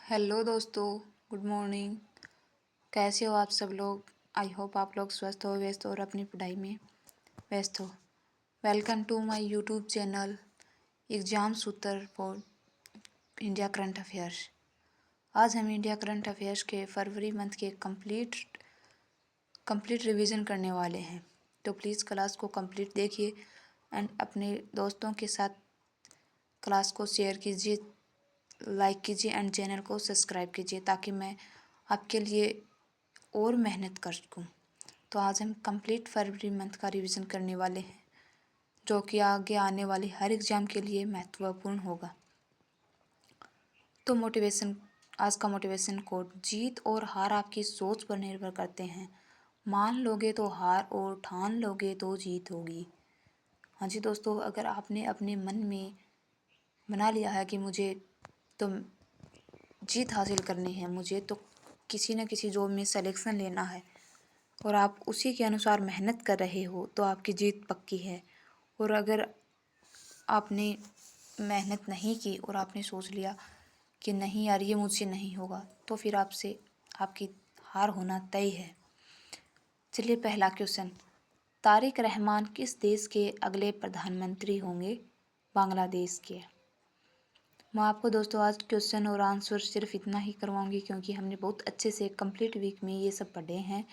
Hello दोस्तों। Good morning. कैसे हो आप सब लोग? आई होप आप लोग स्वस्थ हो, व्यस्त हो और अपनी पढ़ाई में व्यस्त हो। Welcome to my YouTube channel exam Sutra for India current affairs. आज हम इंडिया करंट अफेयर्स के फरवरी मंथ के कंप्लीट रिवीजन करने वाले हैं। तो प्लीज़ क्लास को कंप्लीट देखिए एंड अपने दोस्तों के साथ क्लास को शेयर कीजिए, लाइक कीजिए एंड चैनल को सब्सक्राइब कीजिए ताकि मैं आपके लिए और मेहनत कर सकूँ। तो आज हम कंप्लीट फरवरी मंथ का रिवीजन करने वाले हैं, जो कि आगे आने वाली हर एग्ज़ाम के लिए महत्वपूर्ण होगा। तो आज का मोटिवेशन कोट: जीत और हार आपकी सोच पर निर्भर करते हैं। मान लोगे तो हार और ठान लोगे तो जीत होगी। हाँ जी दोस्तों, अगर आपने अपने मन में बना लिया है कि मुझे तो जीत हासिल करनी है, मुझे तो किसी न किसी जॉब में सिलेक्शन लेना है और आप उसी के अनुसार मेहनत कर रहे हो, तो आपकी जीत पक्की है। और अगर आपने मेहनत नहीं की और आपने सोच लिया कि नहीं यार ये मुझसे नहीं होगा, तो फिर आपकी हार होना तय है। चलिए पहला क्वेश्चन: तारिक रहमान किस देश के अगले प्रधानमंत्री होंगे? बांग्लादेश के। मैं आपको दोस्तों आज क्वेश्चन और आंसर सिर्फ इतना ही करवाऊंगी क्योंकि हमने बहुत अच्छे से कंप्लीट वीक में ये सब पढ़े हैं।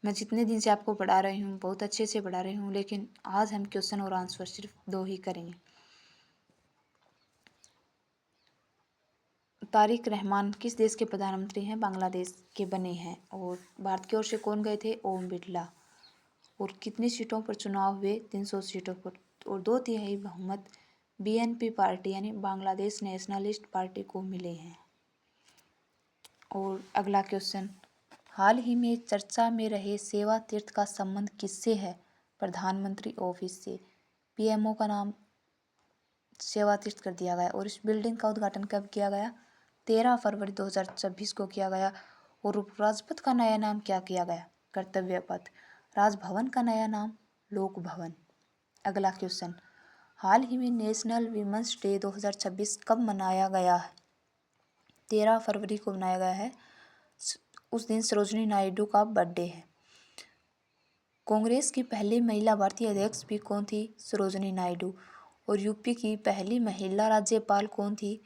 मैं जितने दिन से आपको पढ़ा रही हूँ बहुत अच्छे से पढ़ा रही हूँ, लेकिन आज हम क्वेश्चन और आंसर सिर्फ 2 ही करेंगे। तारिक रहमान किस देश के प्रधानमंत्री हैं? बांग्लादेश के बने हैं। और भारत की ओर से कौन गए थे? ओम बिरला। और कितनी सीटों पर चुनाव हुए? 300 सीटों पर। और 2/3 बहुमत बीएनपी पार्टी यानी बांग्लादेश नेशनलिस्ट पार्टी को मिले हैं। और अगला क्वेश्चन: हाल ही में चर्चा में रहे सेवा तीर्थ का संबंध किससे है? प्रधानमंत्री ऑफिस से। पीएमओ का नाम सेवा तीर्थ कर दिया गया। और इस बिल्डिंग का उद्घाटन कब किया गया? 13 फरवरी 2026 को किया गया। और राजपथ का नया नाम क्या किया गया? कर्तव्य पथ। राजभवन का नया नाम लोक भवन। अगला क्वेश्चन: हाल ही में नेशनल वीमेंस डे 2026 कब मनाया गया है? 13 फरवरी को मनाया गया है। उस दिन सरोजिनी नायडू का बर्थडे है। कांग्रेस की पहली महिला भारतीय अध्यक्ष भी कौन थी? सरोजिनी नायडू। और यूपी की पहली महिला राज्यपाल कौन थी?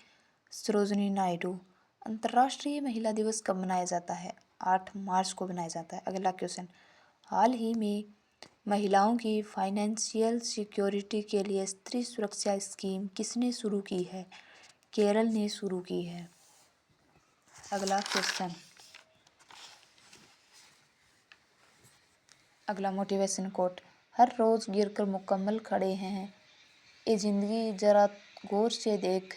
सरोजिनी नायडू। अंतर्राष्ट्रीय महिला दिवस कब मनाया जाता है? 8 मार्च को मनाया जाता है। अगला क्वेश्चन: हाल ही में महिलाओं की फाइनेंशियल सिक्योरिटी के लिए स्त्री सुरक्षा स्कीम किसने शुरू की है? केरल ने शुरू की है। अगला क्वेश्चन, अगला मोटिवेशन कोट: हर रोज गिरकर मुकम्मल खड़े हैं, ए जिंदगी जरा गौर से देख,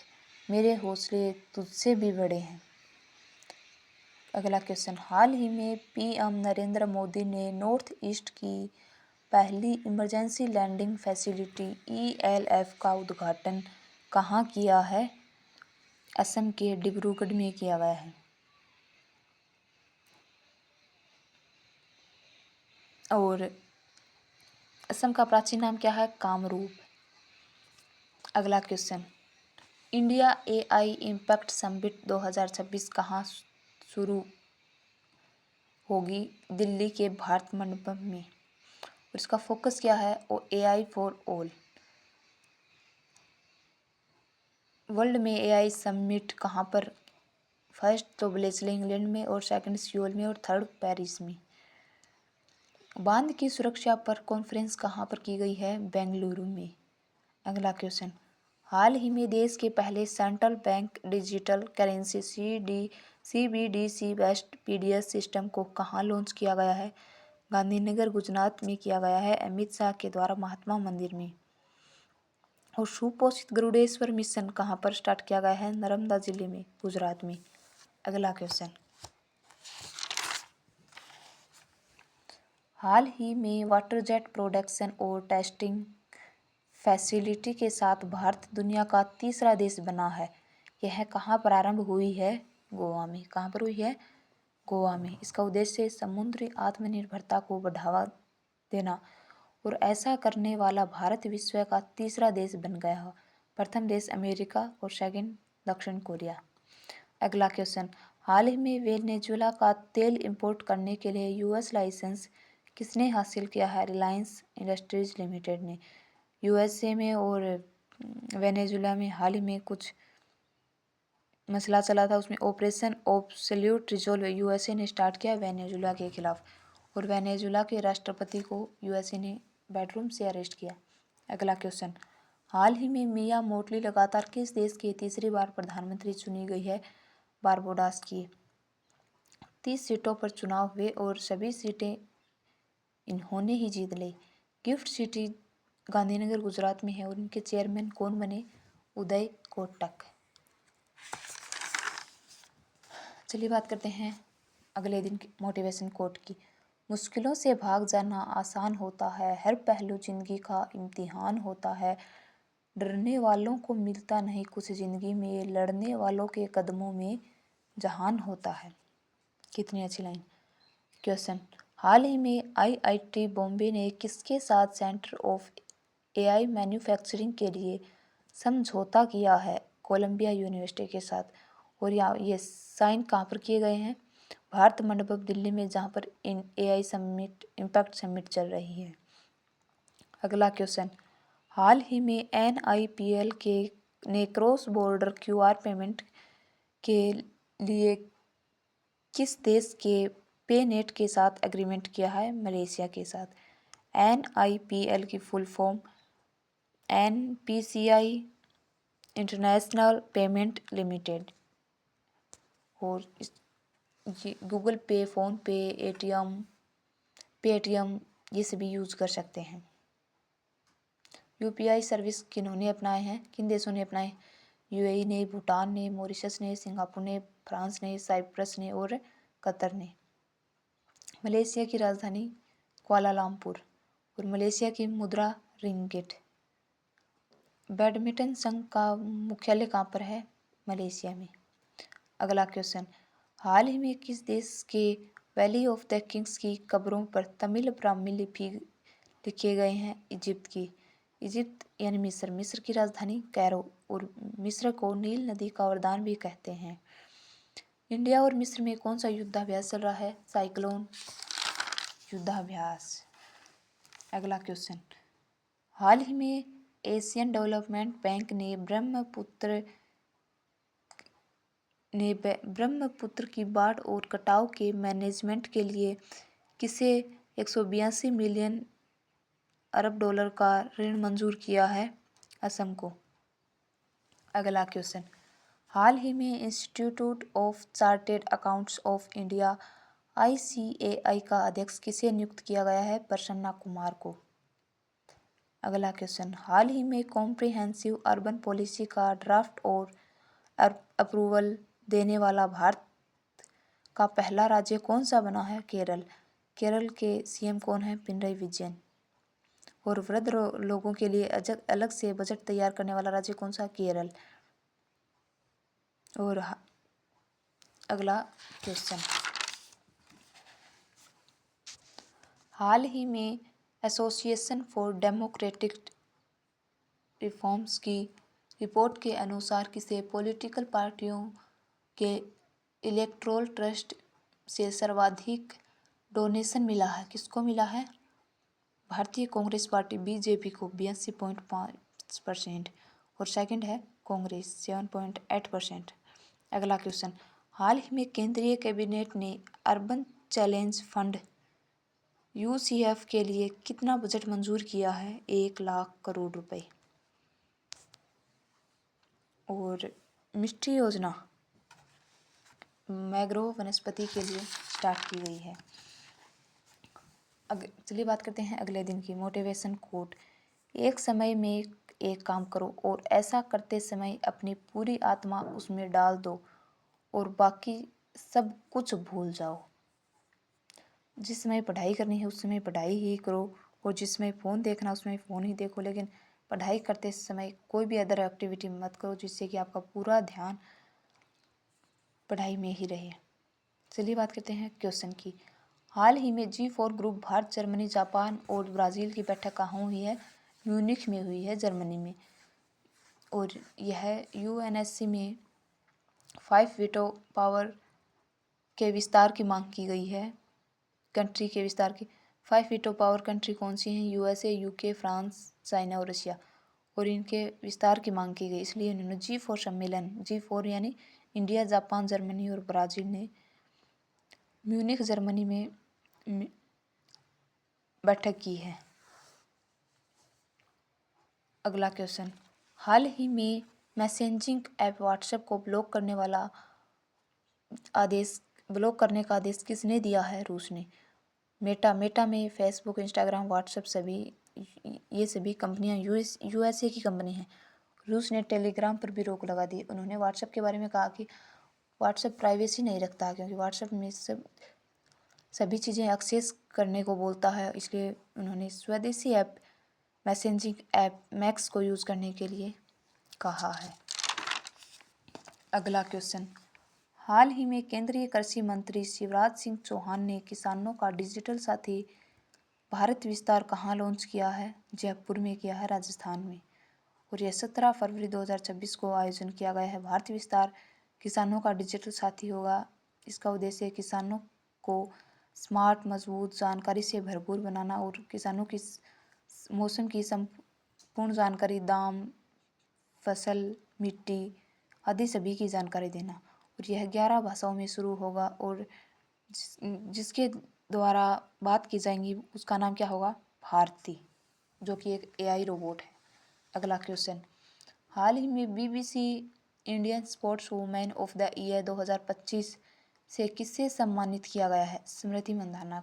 मेरे हौसले तुझसे भी बड़े हैं। अगला क्वेश्चन: हाल ही में पीएम नरेंद्र मोदी ने नॉर्थ ईस्ट की पहली इमरजेंसी लैंडिंग फैसिलिटी ईएलएफ का उद्घाटन कहाँ किया है? असम के डिब्रूगढ़ में किया गया है। और असम का प्राचीन नाम क्या है? कामरूप। अगला question: India AI impact summit 2026 कहाँ शुरू होगी? दिल्ली के भारत मंडपम में। और इसका फोकस क्या है? AI for all. वर्ल्ड में एआई समिट कहाँ पर? फर्स्ट तो ब्लेसले इंग्लैंड में, और सेकंड सियोल में, और थर्ड पेरिस में। बांध की सुरक्षा पर कॉन्फ्रेंस कहाँ पर की गई है? बेंगलुरु में। अगला क्वेश्चन: हाल ही में देश के पहले central bank digital currency CBDC based PDS system को कहाँ लॉन्च किया गया है? गांधीनगर गुजरात में किया गया है, अमित शाह के द्वारा महात्मा मंदिर में। और सुपोषित गरुड़ेश्वर मिशन कहाँ पर स्टार्ट किया गया है? नर्मदा जिले में, गुजरात में। अगला क्वेश्चन: हाल ही में वाटर जेट प्रोडक्शन और टेस्टिंग फैसिलिटी के साथ भारत दुनिया का तीसरा देश बना है। यह कहाँ प्रारंभ हुई है? गोवा में। कहाँ पर हुई है? गोवा में। इसका उद्देश्य समुद्री आत्मनिर्भरता को बढ़ावा देना, और ऐसा करने वाला भारत विश्व का तीसरा देश बन गया है। प्रथम देश अमेरिका और सेकंड दक्षिण कोरिया। अगला क्वेश्चन, हाल ही में वेनेजुएला का तेल इंपोर्ट करने के लिए यूएस लाइसेंस किसने हासिल किया है? रिलायंस इंडस्ट्रीज लिमिटेड ने। यूएसए में और वेनेजुएला में हाल ही में कुछ मसला चला था, उसमें ऑपरेशन एब्सोल्यूट रिजॉल्व यूएसए ने स्टार्ट किया वेनेजुएला के खिलाफ, और वेनेजुएला के राष्ट्रपति को यूएसए ने बेडरूम से अरेस्ट किया। अगला क्वेश्चन, हाल ही में मिया मोटली लगातार किस देश की तीसरी बार प्रधानमंत्री चुनी गई है? बारबाडोस की। 30 सीटों पर चुनाव हुए और सभी सीटें इन्होंने ही जीत ली। गिफ्ट सिटी गांधीनगर गुजरात में है और इनके चेयरमैन कौन बने? उदय कोटक। चलिए बात करते हैं अगले दिन की मोटिवेशन कोट की। मुश्किलों से भाग जाना आसान होता है, हर पहलू जिंदगी का इम्तिहान होता है, डरने वालों को मिलता नहीं कुछ जिंदगी में, लड़ने वालों के कदमों में जहान होता है। कितनी अच्छी लाइन। क्वेश्चन, हाल ही में आईआईटी बॉम्बे ने किसके साथ सेंटर ऑफ एआई मैन्युफैक्चरिंग के लिए समझौता किया है? कोलंबिया यूनिवर्सिटी के साथ। और ये साइन कहाँ पर किए गए हैं? भारत मंडपम दिल्ली में, जहाँ पर एआई समिट इम्पैक्ट समिट चल रही है। अगला क्वेश्चन, हाल ही में एनआईपीएल के ने क्रॉस बॉर्डर क्यूआर पेमेंट के लिए किस देश के पेनेट के साथ एग्रीमेंट किया है? मलेशिया के साथ। एनआईपीएल की full form NPCI international payment limited. और ये गूगल पे, फ़ोन पे, पेटीएम ये सभी यूज़ कर सकते हैं। यूपीआई सर्विस किन्होंने अपनाए हैं? किन देशों ने अपनाए? यूएई ने, भूटान ने, मॉरिशस ने, सिंगापुर ने, फ्रांस ने, साइप्रस ने और कतर ने। मलेशिया की राजधानी कुआलालंपुर और मलेशिया की मुद्रा रिंगिट। बैडमिंटन संघ का मुख्यालय कहाँ पर है? मलेशिया में। अगला क्वेश्चन, हाल ही में किस देश के वैली ऑफ द किंग्स की कब्रों पर तमिल ब्राह्मी लिपि लिखे गए हैं? इजिप्ट की। इजिप्ट यानी मिस्र। मिस्र की राजधानी कैरो और मिस्र को नील नदी का वरदान भी कहते हैं। इंडिया और मिस्र में कौन सा युद्धाभ्यास चल रहा है? साइक्लोन युद्धाभ्यास। अगला क्वेश्चन, हाल ही में एशियन डेवलपमेंट बैंक ने ब्रह्मपुत्र की बाढ़ और कटाव के मैनेजमेंट के लिए किसे 182 मिलियन अरब डॉलर का ऋण मंजूर किया है? असम को। अगला क्वेश्चन, हाल ही में institute of chartered accounts of India ICAI का अध्यक्ष किसे नियुक्त किया गया है? प्रसन्ना कुमार को। अगला क्वेश्चन, हाल ही में कॉम्प्रिहेंसिव अर्बन पॉलिसी का ड्राफ्ट और अप्रूवल देने वाला भारत का पहला राज्य कौन सा बना है? केरल। केरल के सीएम कौन है? पिनरई विजयन। और वृद्ध लोगों के लिए अलग से बजट तैयार करने वाला राज्य कौन सा? केरल। और अगला क्वेश्चन, हाल ही में एसोसिएशन फॉर डेमोक्रेटिक रिफॉर्म्स की रिपोर्ट के अनुसार किसे पॉलिटिकल पार्टियों के इलेक्टोरल ट्रस्ट से सर्वाधिक डोनेशन मिला है? किसको मिला है? भारतीय कांग्रेस पार्टी बीजेपी को 82.5% और सेकंड है कांग्रेस 7.8%। अगला क्वेश्चन, हाल ही में केंद्रीय कैबिनेट ने अर्बन चैलेंज फंड UCF के लिए कितना बजट मंजूर किया है? 1 लाख करोड़ रुपए। और मिष्टी योजना मैंग्रोव वनस्पति के लिए स्टार्ट की गई है। चलिए बात करते हैं अगले दिन की मोटिवेशन कोट। एक समय में एक काम करो और ऐसा करते समय अपनी पूरी आत्मा उसमें डाल दो और बाकी सब कुछ भूल जाओ। जिस समय पढ़ाई करनी है उस समय पढ़ाई ही करो और जिस समय फ़ोन देखना उसमें फ़ोन ही देखो, लेकिन पढ़ाई करते समय कोई भी अदर एक्टिविटी मत करो जिससे कि आपका पूरा ध्यान पढ़ाई में ही रहे। चलिए बात करते हैं क्वेश्चन की। हाल ही में G4 group Bharat, Germany, Japan और ब्राज़ील की बैठक कहाँ हुई है? म्यूनिख में हुई है, जर्मनी में। और यह UNSC में 5 वीटो पावर के विस्तार की मांग की गई है। कंट्री के विस्तार की 5 वीटो पावर कंट्री कौन सी हैं? यूएसए, यूके, फ्रांस, चाइना और रशिया। और इनके विस्तार की मांग की गई, इसलिए इन्होंने G4 सम्मेलन, G4 यानी इंडिया, जापान, जर्मनी और ब्राज़ील ने म्यूनिख जर्मनी में बैठक की है। अगला क्वेश्चन, हाल ही में मैसेजिंग ऐप व्हाट्सएप को ब्लॉक करने का आदेश किसने दिया है? रूस ने। मेटा में फेसबुक, इंस्टाग्राम, व्हाट्सएप ये सभी कंपनियां यूएसए की कंपनी हैं। रूस ने टेलीग्राम पर भी रोक लगा दी। उन्होंने व्हाट्सएप के बारे में कहा कि व्हाट्सएप प्राइवेसी नहीं रखता, क्योंकि व्हाट्सएप में सभी चीज़ें एक्सेस करने को बोलता है, इसलिए उन्होंने स्वदेशी ऐप मैसेजिंग ऐप मैक्स को यूज़ करने के लिए कहा है। अगला क्वेश्चन, हाल ही में केंद्रीय कृषि मंत्री शिवराज सिंह चौहान ने किसानों का डिजिटल साथी भारत विस्तार कहाँ लॉन्च किया है? जयपुर में किया है, राजस्थान में। और यह 17 फरवरी 2026 को आयोजन किया गया है। भारत विस्तार किसानों का डिजिटल साथी होगा। इसका उद्देश्य किसानों को स्मार्ट, मजबूत, जानकारी से भरपूर बनाना और किसानों की मौसम की संपूर्ण जानकारी, दाम, फसल, मिट्टी आदि सभी की जानकारी देना। और यह 11 भाषाओं में शुरू होगा और जिसके द्वारा बात की जाएंगी उसका नाम क्या होगा? भारती, जो कि एक एआई रोबोट है। अगला क्वेश्चन, हाल ही में BBC Indian sports women of the year 2025 से किससे सम्मानित किया गया है? स्मृति मंधाना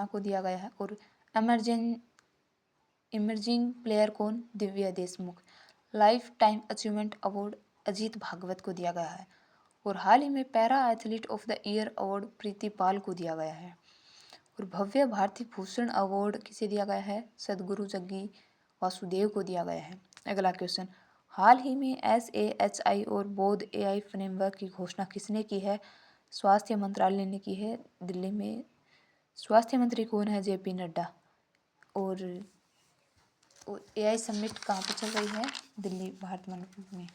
को दिया गया है। और इमर्जिंग प्लेयर कौन? Divya Deshmukh. Lifetime achievement award Ajit Bhagwat को दिया गया है। और हाल ही में para athlete of the year award Preeti Pal को दिया गया है। और भव्य भारती भूषण अवार्ड किसे दिया गया है? सदगुरु जग्गी वासुदेव को दिया गया है। अगला क्वेश्चन, हाल ही में SAHI और बोध AI फ्रेमवर्क की घोषणा किसने की है? स्वास्थ्य मंत्रालय ने की है। दिल्ली में स्वास्थ्य मंत्री कौन है? JP नड्डा। और AI समिट कहाँ पर चल रही है? दिल्ली, भारत मंडप में।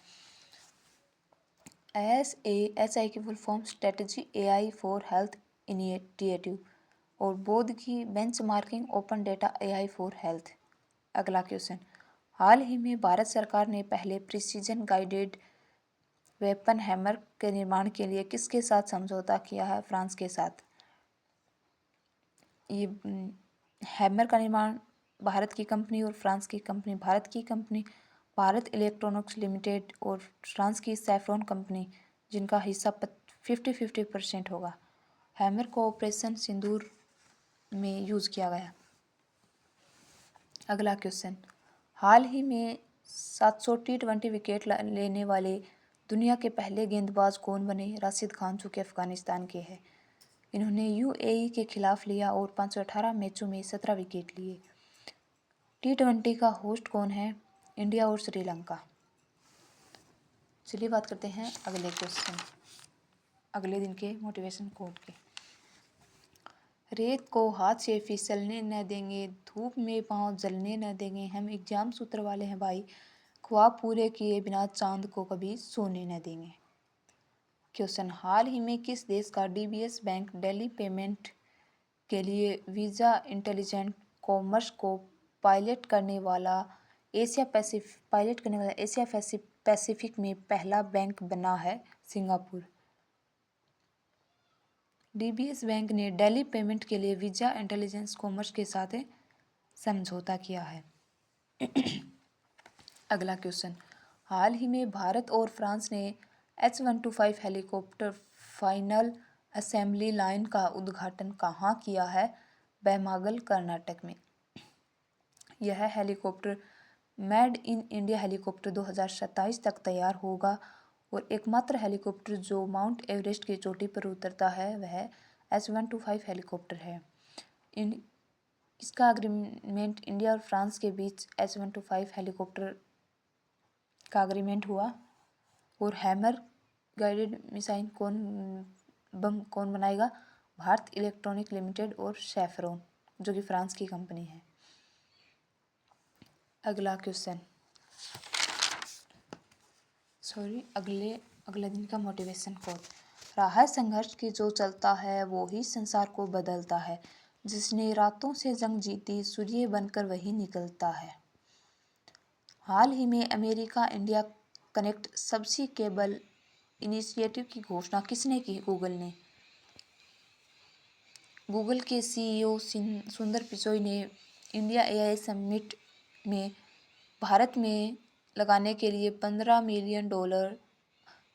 SAHI की full form strategy AI for health initiative. और बोध की benchmarking open data AI for health. अगला क्वेश्चन, हाल ही में भारत सरकार ने पहले प्रिसीजन गाइडेड वेपन हैमर के निर्माण के लिए किसके साथ समझौता किया है? फ्रांस के साथ। ये हैमर का निर्माण भारत की कंपनी और फ्रांस की कंपनी, भारत की कंपनी भारत इलेक्ट्रॉनिक्स लिमिटेड और फ्रांस की सैफ्रॉन कंपनी, जिनका हिस्सा 50-50% होगा। हैमर को ऑपरेशन सिंदूर में यूज़ किया गया। अगला क्वेश्चन, हाल ही में 700 T20 विकेट लेने वाले दुनिया के पहले गेंदबाज कौन बने? राशिद खान, जो कि अफगानिस्तान के हैं। इन्होंने UAE के खिलाफ लिया और 518 मैचों में 17 विकेट लिए। T20 का होस्ट कौन है? इंडिया और श्रीलंका। चलिए बात करते हैं अगले क्वेश्चन, अगले दिन के मोटिवेशन कोट के। रेत को हाथ से फिसलने न देंगे, धूप में पाँव जलने न देंगे, हम एग्जाम सूत्र वाले हैं भाई, ख्वाब पूरे किए बिना चांद को कभी सोने न देंगे। क्वेश्चन, हाल ही में किस देश का DBS बैंक डेली पेमेंट के लिए वीज़ा इंटेलिजेंट कॉमर्स को पायलट करने वाला एशिया पैसिफिक में पहला बैंक बना है? सिंगापुर। DBS बैंक ने डेली पेमेंट के लिए वीज़ा इंटेलिजेंस कॉमर्स के साथ समझौता किया है। अगला क्वेश्चन, हाल ही में भारत और फ्रांस ने H125 helicopter final assembly line का उद्घाटन कहाँ किया है? बैमागल, कर्नाटक में। यह helicopter made in India helicopter 2027 तक तैयार होगा और एकमात्र हेलीकॉप्टर जो माउंट एवरेस्ट की चोटी पर उतरता है वह H125 हेलीकॉप्टर है। इसका अग्रीमेंट इंडिया और फ्रांस के बीच H125 हेलीकॉप्टर का अग्रीमेंट हुआ। और हैमर गाइडेड मिसाइल बम कौन बनाएगा? भारत इलेक्ट्रॉनिक लिमिटेड और सैफ्रॉन, जो कि फ्रांस की कंपनी है। अगला क्वेश्चन, अगले दिन का मोटिवेशन कोट। राह संघर्ष की जो चलता है वो ही संसार को बदलता है। जिसने रातों से जंग जीती सूर्य बनकर वही निकलता है। हाल ही में अमेरिका इंडिया कनेक्ट सबसी केबल इनिशिएटिव की घोषणा किसने की? गूगल ने। गूगल के सीईओ सुंदर पिचोई ने इंडिया एआई समिट में भारत में लगाने के लिए $15 मिलियन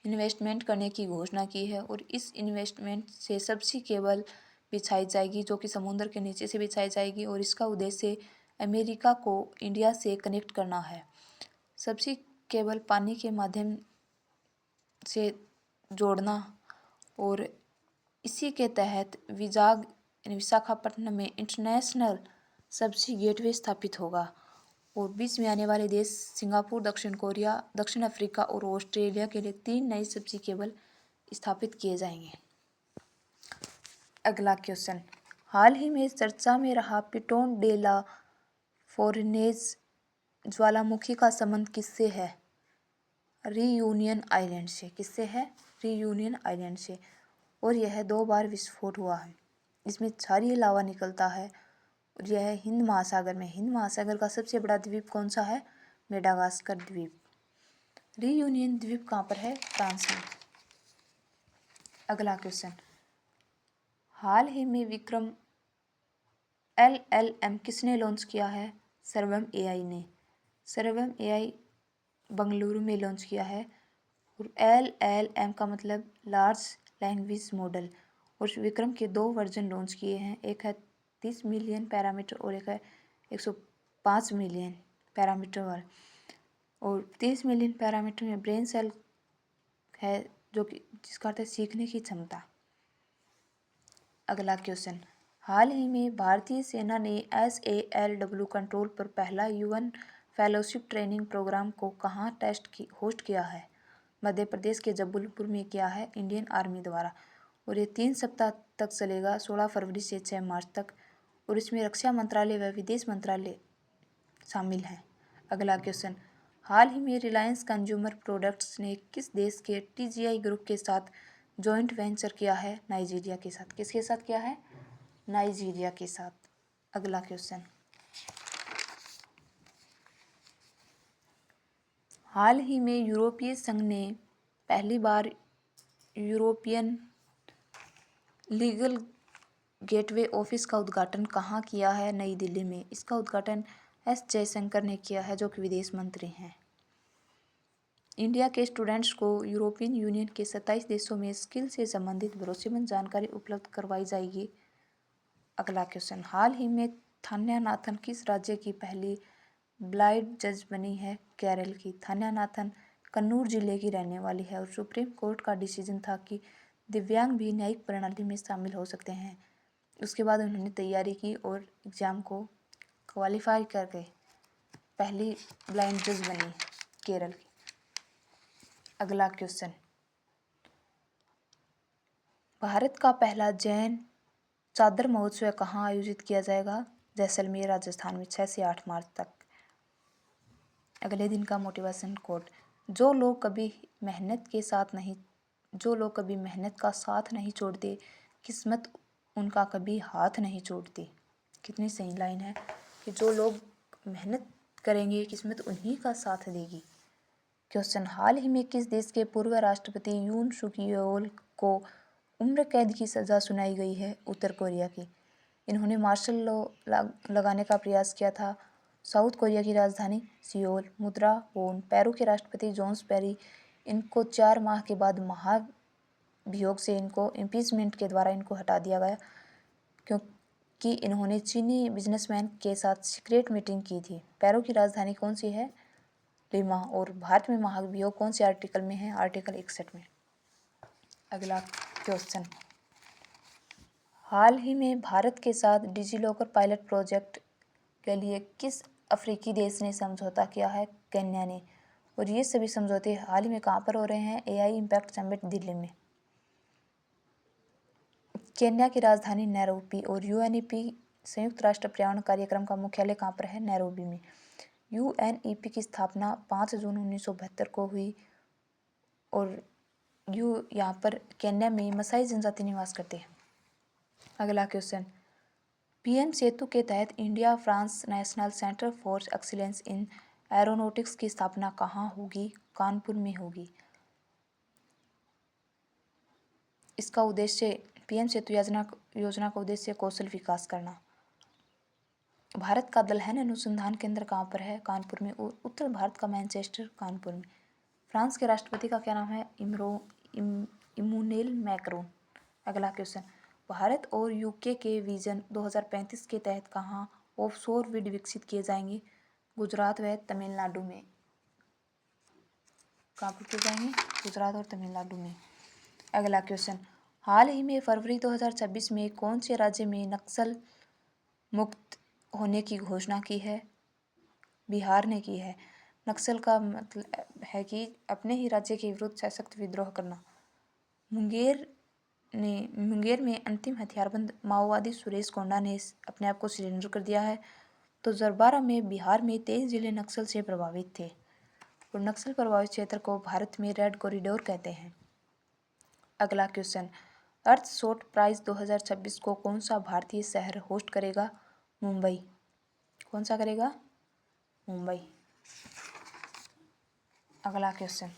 इन्वेस्टमेंट करने की घोषणा की है और इस इन्वेस्टमेंट से सबसी केबल बिछाई जाएगी जो कि समुद्र के नीचे से बिछाई जाएगी और इसका उद्देश्य अमेरिका को इंडिया से कनेक्ट करना है। सबसी केबल पानी के माध्यम से जोड़ना और इसी के तहत विशाखापट्टनम में इंटरनेशनल सबसी गेटवे स्थापित होगा और बीच में आने वाले देश सिंगापुर, दक्षिण कोरिया, दक्षिण अफ्रीका और ऑस्ट्रेलिया के लिए 3 नए सबसी केबल स्थापित किए जाएंगे। अगला क्वेश्चन, हाल ही में चर्चा में रहा पिटोन डे ला फोरनेज ज्वालामुखी का संबंध किससे है? रियूनियन आइलैंड से। किससे है? रियूनियन आइलैंड से। और यह 2 बार विस्फोट हुआ है। इसमें क्षारीय लावा निकलता है और यह हिंद महासागर में। हिंद महासागर का सबसे बड़ा द्वीप कौन सा है? मेडागास्कर द्वीप। रियूनियन द्वीप कहाँ पर है? फ्रांस में। अगला क्वेश्चन, हाल ही में विक्रम LLM किसने लॉन्च किया है? सर्वम एआई ने। सर्वम एआई बंगलुरु में लॉन्च किया है और LLM का मतलब लार्ज लैंग्वेज मॉडल। और विक्रम के 2 वर्जन लॉन्च किए हैं, एक है 30 मिलियन पैरामीटर और एक है 105 मिलियन पैरामीटर वाला। और 30 मिलियन पैरामीटर में ब्रेन सेल है जो कि जिसका अर्थ है सीखने की क्षमता। अगला क्वेश्चन, हाल ही में भारतीय सेना ने SALW कंट्रोल पर पहला UN फेलोशिप ट्रेनिंग प्रोग्राम को कहाँ होस्ट किया है? मध्य प्रदेश के जबलपुर में किया है इंडियन आर्मी द्वारा और ये 3 सप्ताह तक चलेगा, 16 फरवरी से 6 मार्च तक। और इसमें रक्षा मंत्रालय व विदेश मंत्रालय शामिल हैं। अगला क्वेश्चन, हाल ही में रिलायंस कंज्यूमर प्रोडक्ट्स ने किस देश के TGI ग्रुप के साथ जॉइंट वेंचर किया है? नाइजीरिया के साथ। किसके साथ किया है? नाइजीरिया के साथ। अगला क्वेश्चन, हाल ही में यूरोपीय संघ ने पहली बार यूरोपियन लीगल गेटवे ऑफिस का उद्घाटन कहाँ किया है? नई दिल्ली में। इसका उद्घाटन S जयशंकर ने किया है जो कि विदेश मंत्री हैं। इंडिया के स्टूडेंट्स को यूरोपियन यूनियन के 27 देशों में स्किल से संबंधित भरोसेमंद जानकारी उपलब्ध करवाई जाएगी। अगला क्वेश्चन, हाल ही में थान्या नाथन किस राज्य की पहली ब्लाइंड जज बनी है? केरल की। थान्या नाथन कन्नूर जिले की रहने वाली है और सुप्रीम कोर्ट का डिसीजन था कि दिव्यांग भी न्यायिक प्रणाली में शामिल हो सकते हैं। उसके बाद उन्होंने तैयारी की और एग्ज़ाम को क्वालिफाई करके पहली ब्लाइंड जज बनी केरल की। अगला क्वेश्चन, भारत का पहला जैन चादर महोत्सव कहाँ आयोजित किया जाएगा? जैसलमेर राजस्थान में 6 से 8 मार्च तक। अगले दिन का मोटिवेशन कोट, जो लोग कभी मेहनत का साथ नहीं छोड़ते किस्मत उनका कभी हाथ नहीं छोड़ती। कितनी सही लाइन है कि जो लोग मेहनत करेंगे किस्मत उन्हीं का साथ देगी। क्वेश्चन, हाल ही में किस देश के पूर्व राष्ट्रपति यून सुक येओल को उम्र कैद की सज़ा सुनाई गई है? उत्तर कोरिया की। इन्होंने मार्शल लॉ लगाने का प्रयास किया था। साउथ कोरिया की राजधानी सियोल। मुद्रा वोन। पेरू के राष्ट्रपति जोन्स पेरी, इनको 4 माह के बाद महाभियोग से इनको इम्पीचमेंट के द्वारा इनको हटा दिया गया क्योंकि इन्होंने चीनी बिजनेसमैन के साथ सीक्रेट मीटिंग की थी। पेरू की राजधानी कौन सी है? लिमा। और भारत में महाभियोग कौन से आर्टिकल में है? आर्टिकल 61 में। अगला क्वेश्चन, हाल ही में भारत के साथ डिजिलॉकर पायलट प्रोजेक्ट के लिए किस अफ्रीकी देश ने समझौता किया है? केन्या ने। और ये सभी समझौते हाल ही में कहाँ पर हो रहे हैं? AI इम्पैक्ट समिट दिल्ली में। केन्या की राजधानी नैरोबी और UNEP संयुक्त राष्ट्र पर्यावरण कार्यक्रम का मुख्यालय कहाँ पर है? नैरोबी में। UNEP की स्थापना 5 जून 1972 को हुई और यहाँ पर केन्या में मसाई जनजाति निवास करते हैं। अगला क्वेश्चन, पीएम सेतु के तहत India France national centre for excellence in aeronautics की स्थापना कहाँ होगी? कानपुर में होगी। इसका उद्देश्य, पीएम सेतु योजना का उद्देश्य कौशल विकास करना। भारत का दलहन अनुसंधान केंद्र कहाँ पर है? कानपुर में। उत्तर भारत का मैनचेस्टर, कानपुर में। फ्रांस के राष्ट्रपति का क्या नाम है? Emmanuel Macron. अगला क्वेश्चन, भारत और यूके के विजन 2035 के तहत कहाँ ऑफशोर विंड विकसित किए जाएंगे? गुजरात व तमिलनाडु में। कहाँ पर किए जाएंगे? गुजरात और तमिलनाडु में। अगला क्वेश्चन, हाल ही में फरवरी 2026 में कौन से राज्य में नक्सल मुक्त होने की घोषणा की है? बिहार ने की है। नक्सल का मतलब है कि अपने ही राज्य के विरुद्ध सशक्त विद्रोह करना। मुंगेर में अंतिम हथियारबंद माओवादी सुरेश कोंडा ने अपने आप को सरेंडर कर दिया है। 2012 में बिहार में 23 जिले नक्सल से प्रभावित थे और नक्सल प्रभावित क्षेत्र को भारत में रेड कॉरिडोर कहते हैं। अगला क्वेश्चन, अर्थ शॉट प्राइज 2026 को कौन सा भारतीय शहर होस्ट करेगा? मुंबई। कौन सा करेगा? मुंबई। अगला क्वेश्चन,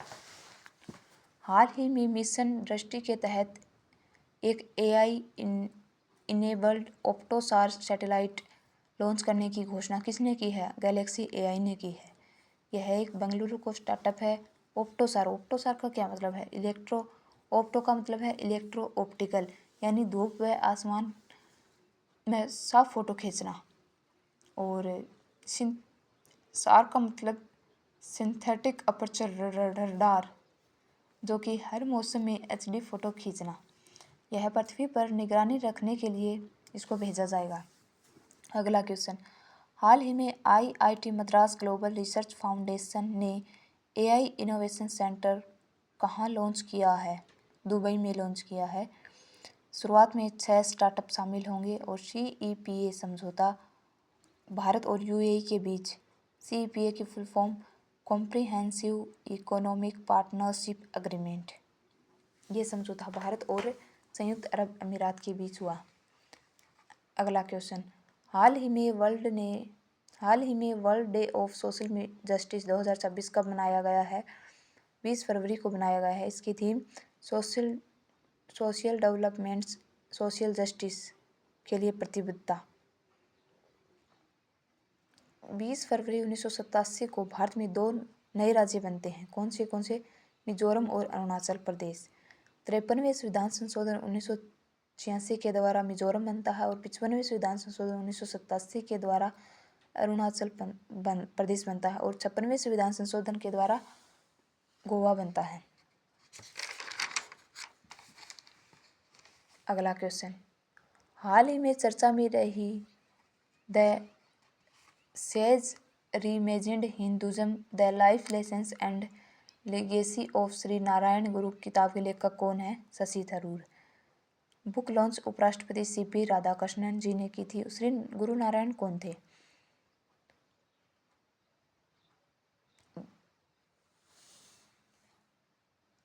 हाल ही में मिशन दृष्टि के तहत एक AI इनेबल्ड ऑप्टोसार सैटेलाइट लॉन्च करने की घोषणा किसने की है? गैलेक्सी AI ने की है। यह एक बेंगलुरु को स्टार्टअप है। ऑप्टोसार का क्या मतलब है? ऑप्टो का मतलब है इलेक्ट्रो ऑप्टिकल, यानी धूप व आसमान में साफ फोटो खींचना। और सार का मतलब सिंथेटिक अपर्चर रडार, जो कि हर मौसम में HD फोटो खींचना। यह पृथ्वी पर निगरानी रखने के लिए इसको भेजा जाएगा। अगला क्वेश्चन, हाल ही में IIT Madras global research foundation ने AI इनोवेशन सेंटर कहाँ लॉन्च किया है? दुबई में लॉन्च किया है। शुरुआत में 6 स्टार्टअप शामिल होंगे और CEPA समझौता भारत और UAE के बीच। CEPA की full form comprehensive economic partnership agreement. ये समझौता भारत और संयुक्त अरब अमीरात के बीच हुआ। अगला क्वेश्चन, हाल ही में world day of social justice 2026 कब मनाया गया है? 20 फरवरी को मनाया गया है। इसकी theme social developments, social justice के लिए प्रतिबद्धता। 20 फरवरी 1987 को भारत में 2 नए राज्य बनते हैं। कौन से? मिजोरम और अरुणाचल प्रदेश। 53वें संविधान संशोधन 1986 के द्वारा मिजोरम बनता है और 55वें संविधान संशोधन 1987 के द्वारा अरुणाचल प्रदेश बनता है और 56वें संविधान संशोधन के द्वारा गोवा बनता है। अगला क्वेश्चन, हाल ही में चर्चा में रही the sage reimagined Hinduism the life lessons and legacy of Shri Narayan गुरु किताब के लेखक कौन है? शशि थरूर। बुक लॉन्च उपराष्ट्रपति CP राधाकृष्णन जी ने की थी। श्री गुरु नारायण कौन थे?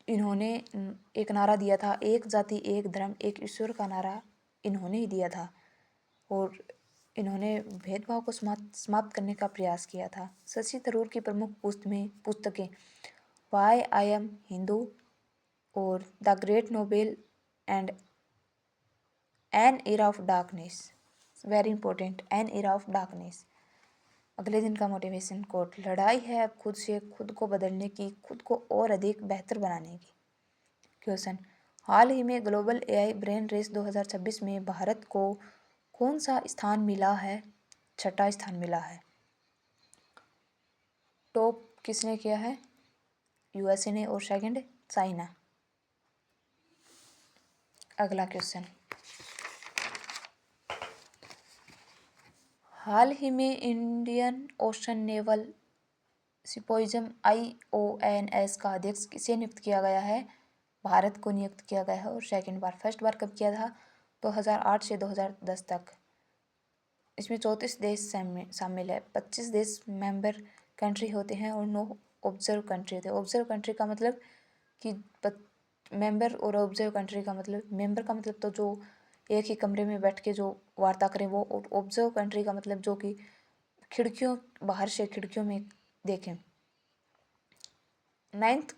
इन्होंने एक नारा दिया था, एक जाति एक धर्म एक ईश्वर का नारा इन्होंने ही दिया था और इन्होंने भेदभाव को समाप्त करने का प्रयास किया था। शशि थरूर की प्रमुख पुस्तकें वाई आई एम हिंदू और the great Nobel and an era of darkness, very important, an era of darkness. अगले दिन का मोटिवेशन कोट, लड़ाई है अब खुद से, खुद को बदलने की, खुद को और अधिक बेहतर बनाने की। क्वेश्चन, हाल ही में ग्लोबल AI ब्रेन रेस 2026 में भारत को कौन सा स्थान मिला है? 6ठा स्थान मिला है। टॉप किसने किया है? USA ने और सेकंड चाइना। अगला क्वेश्चन, हाल ही में Indian ocean naval symposium IONS का अध्यक्ष किसे नियुक्त किया गया है? भारत को नियुक्त किया गया है और सेकंड बार। फर्स्ट बार कब किया था? 2008 से 2010 तक। इसमें 34 देश शामिल है। 25 देश मेंबर कंट्री होते हैं और 9 ऑब्जर्व कंट्री होते हैं। ऑब्जर्व कंट्री का मतलब कि मेंबर और ऑब्जर्व कंट्री का मतलब, मेंबर का मतलब तो जो एक ही कमरे में बैठ के जो वार्ता करें वो, और ऑब्जर्व कंट्री का मतलब जो कि खिड़कियों, बाहर से खिड़कियों में देखें। 9th,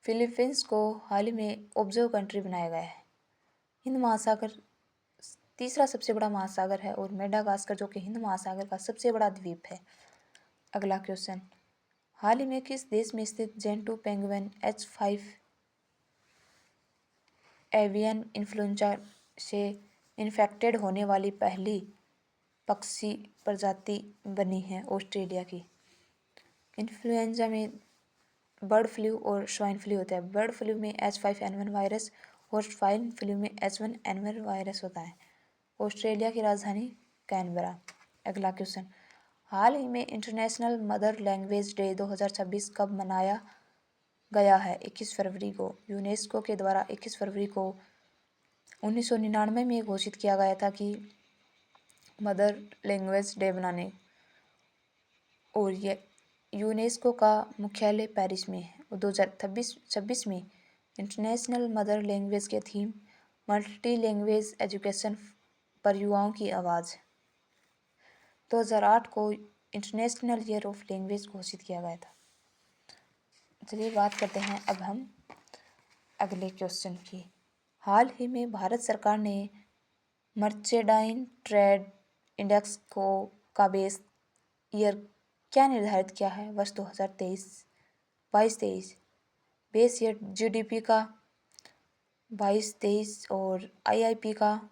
फिलीपींस को हाल ही में ऑब्जर्व कंट्री बनाया गया है। हिंद महासागर तीसरा सबसे बड़ा महासागर है और मेडागास्कर जो कि हिंद महासागर का सबसे बड़ा द्वीप है। अगला क्वेश्चन, हाल ही में किस देश में स्थित Gentoo penguin H5 avian influenza से इन्फेक्टेड होने वाली पहली पक्षी प्रजाति बनी है? ऑस्ट्रेलिया की। इन्फ्लुएंजा में बर्ड फ्लू और स्वाइन फ्लू होता है। बर्ड फ्लू में H5N1 वायरस और स्वाइन फ्लू में H1N1 वायरस होता है। ऑस्ट्रेलिया की राजधानी कैनबरा। अगला क्वेश्चन, हाल ही में इंटरनेशनल मदर लैंग्वेज डे 2026 कब मनाया गया है? 21 फरवरी को। यूनेस्को के द्वारा 21 फरवरी को 1999 में घोषित किया गया था कि मदर लैंग्वेज डे बनाने, और ये यूनेस्को का मुख्यालय पेरिस में है। और 2026 में इंटरनेशनल मदर लैंग्वेज के थीम मल्टी लैंग्वेज एजुकेशन पर युवाओं की आवाज़। 2008 को इंटरनेशनल ईयर ऑफ लैंग्वेज घोषित किया गया था। चलिए बात करते हैं अब हम अगले क्वेश्चन की। हाल ही में भारत सरकार ने मर्चेंडाइज ट्रेड इंडेक्स को का बेस ईयर क्या निर्धारित किया है? वर्ष 2022-23। बेस ईयर जीडीपी का 22-23 और आईआईपी का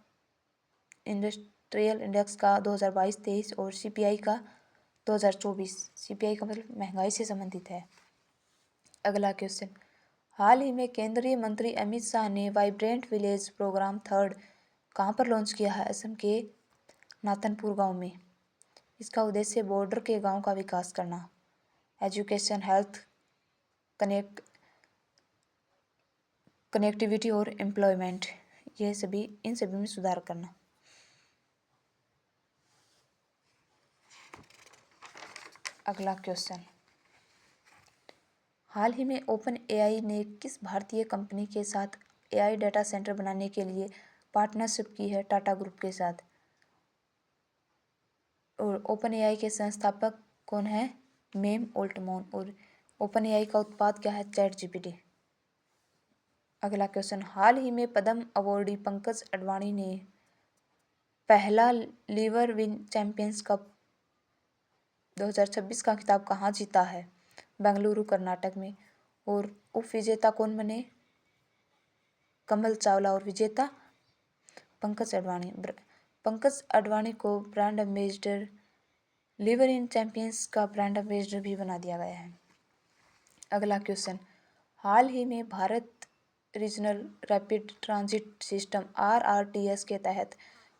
इंडस्ट्रियल इंडेक्स का 2022-23 और सीपीआई का 2024। सीपीआई का मतलब महंगाई से संबंधित है। अगला क्वेश्चन, हाल ही में केंद्रीय मंत्री अमित शाह ने वाइब्रेंट विलेज प्रोग्राम थर्ड कहाँ पर लॉन्च किया है? असम के नाथनपुर गांव में। इसका उद्देश्य बॉर्डर के गांव का विकास करना, एजुकेशन, हेल्थ, कनेक्टिविटी और एम्प्लॉयमेंट, इन सभी में सुधार करना। अगला क्वेश्चन, हाल ही में ओपन एआई ने किस भारतीय कंपनी के साथ एआई डाटा सेंटर बनाने के लिए पार्टनरशिप की है? टाटा ग्रुप के साथ। और ओपन एआई के संस्थापक कौन है? मेम ओल्टमैन। और ओपन एआई का उत्पाद क्या है? Chat GPT. अगला क्वेश्चन, हाल ही में पद्म अवॉर्डी पंकज अडवाणी ने पहला लीवर विन चैंपियंस कप 2026 का खिताब कहाँ जीता है? बेंगलुरु, कर्नाटक में। और उप विजेता कौन बने? कमल चावला। और विजेता पंकज अडवाणी। पंकज अडवाणी को ब्रांड एम्बेसडर, लीवर इन चैंपियंस का ब्रांड एम्बेसडर भी बना दिया गया है। अगला क्वेश्चन, हाल ही में Bharat regional rapid transit system RRTS के तहत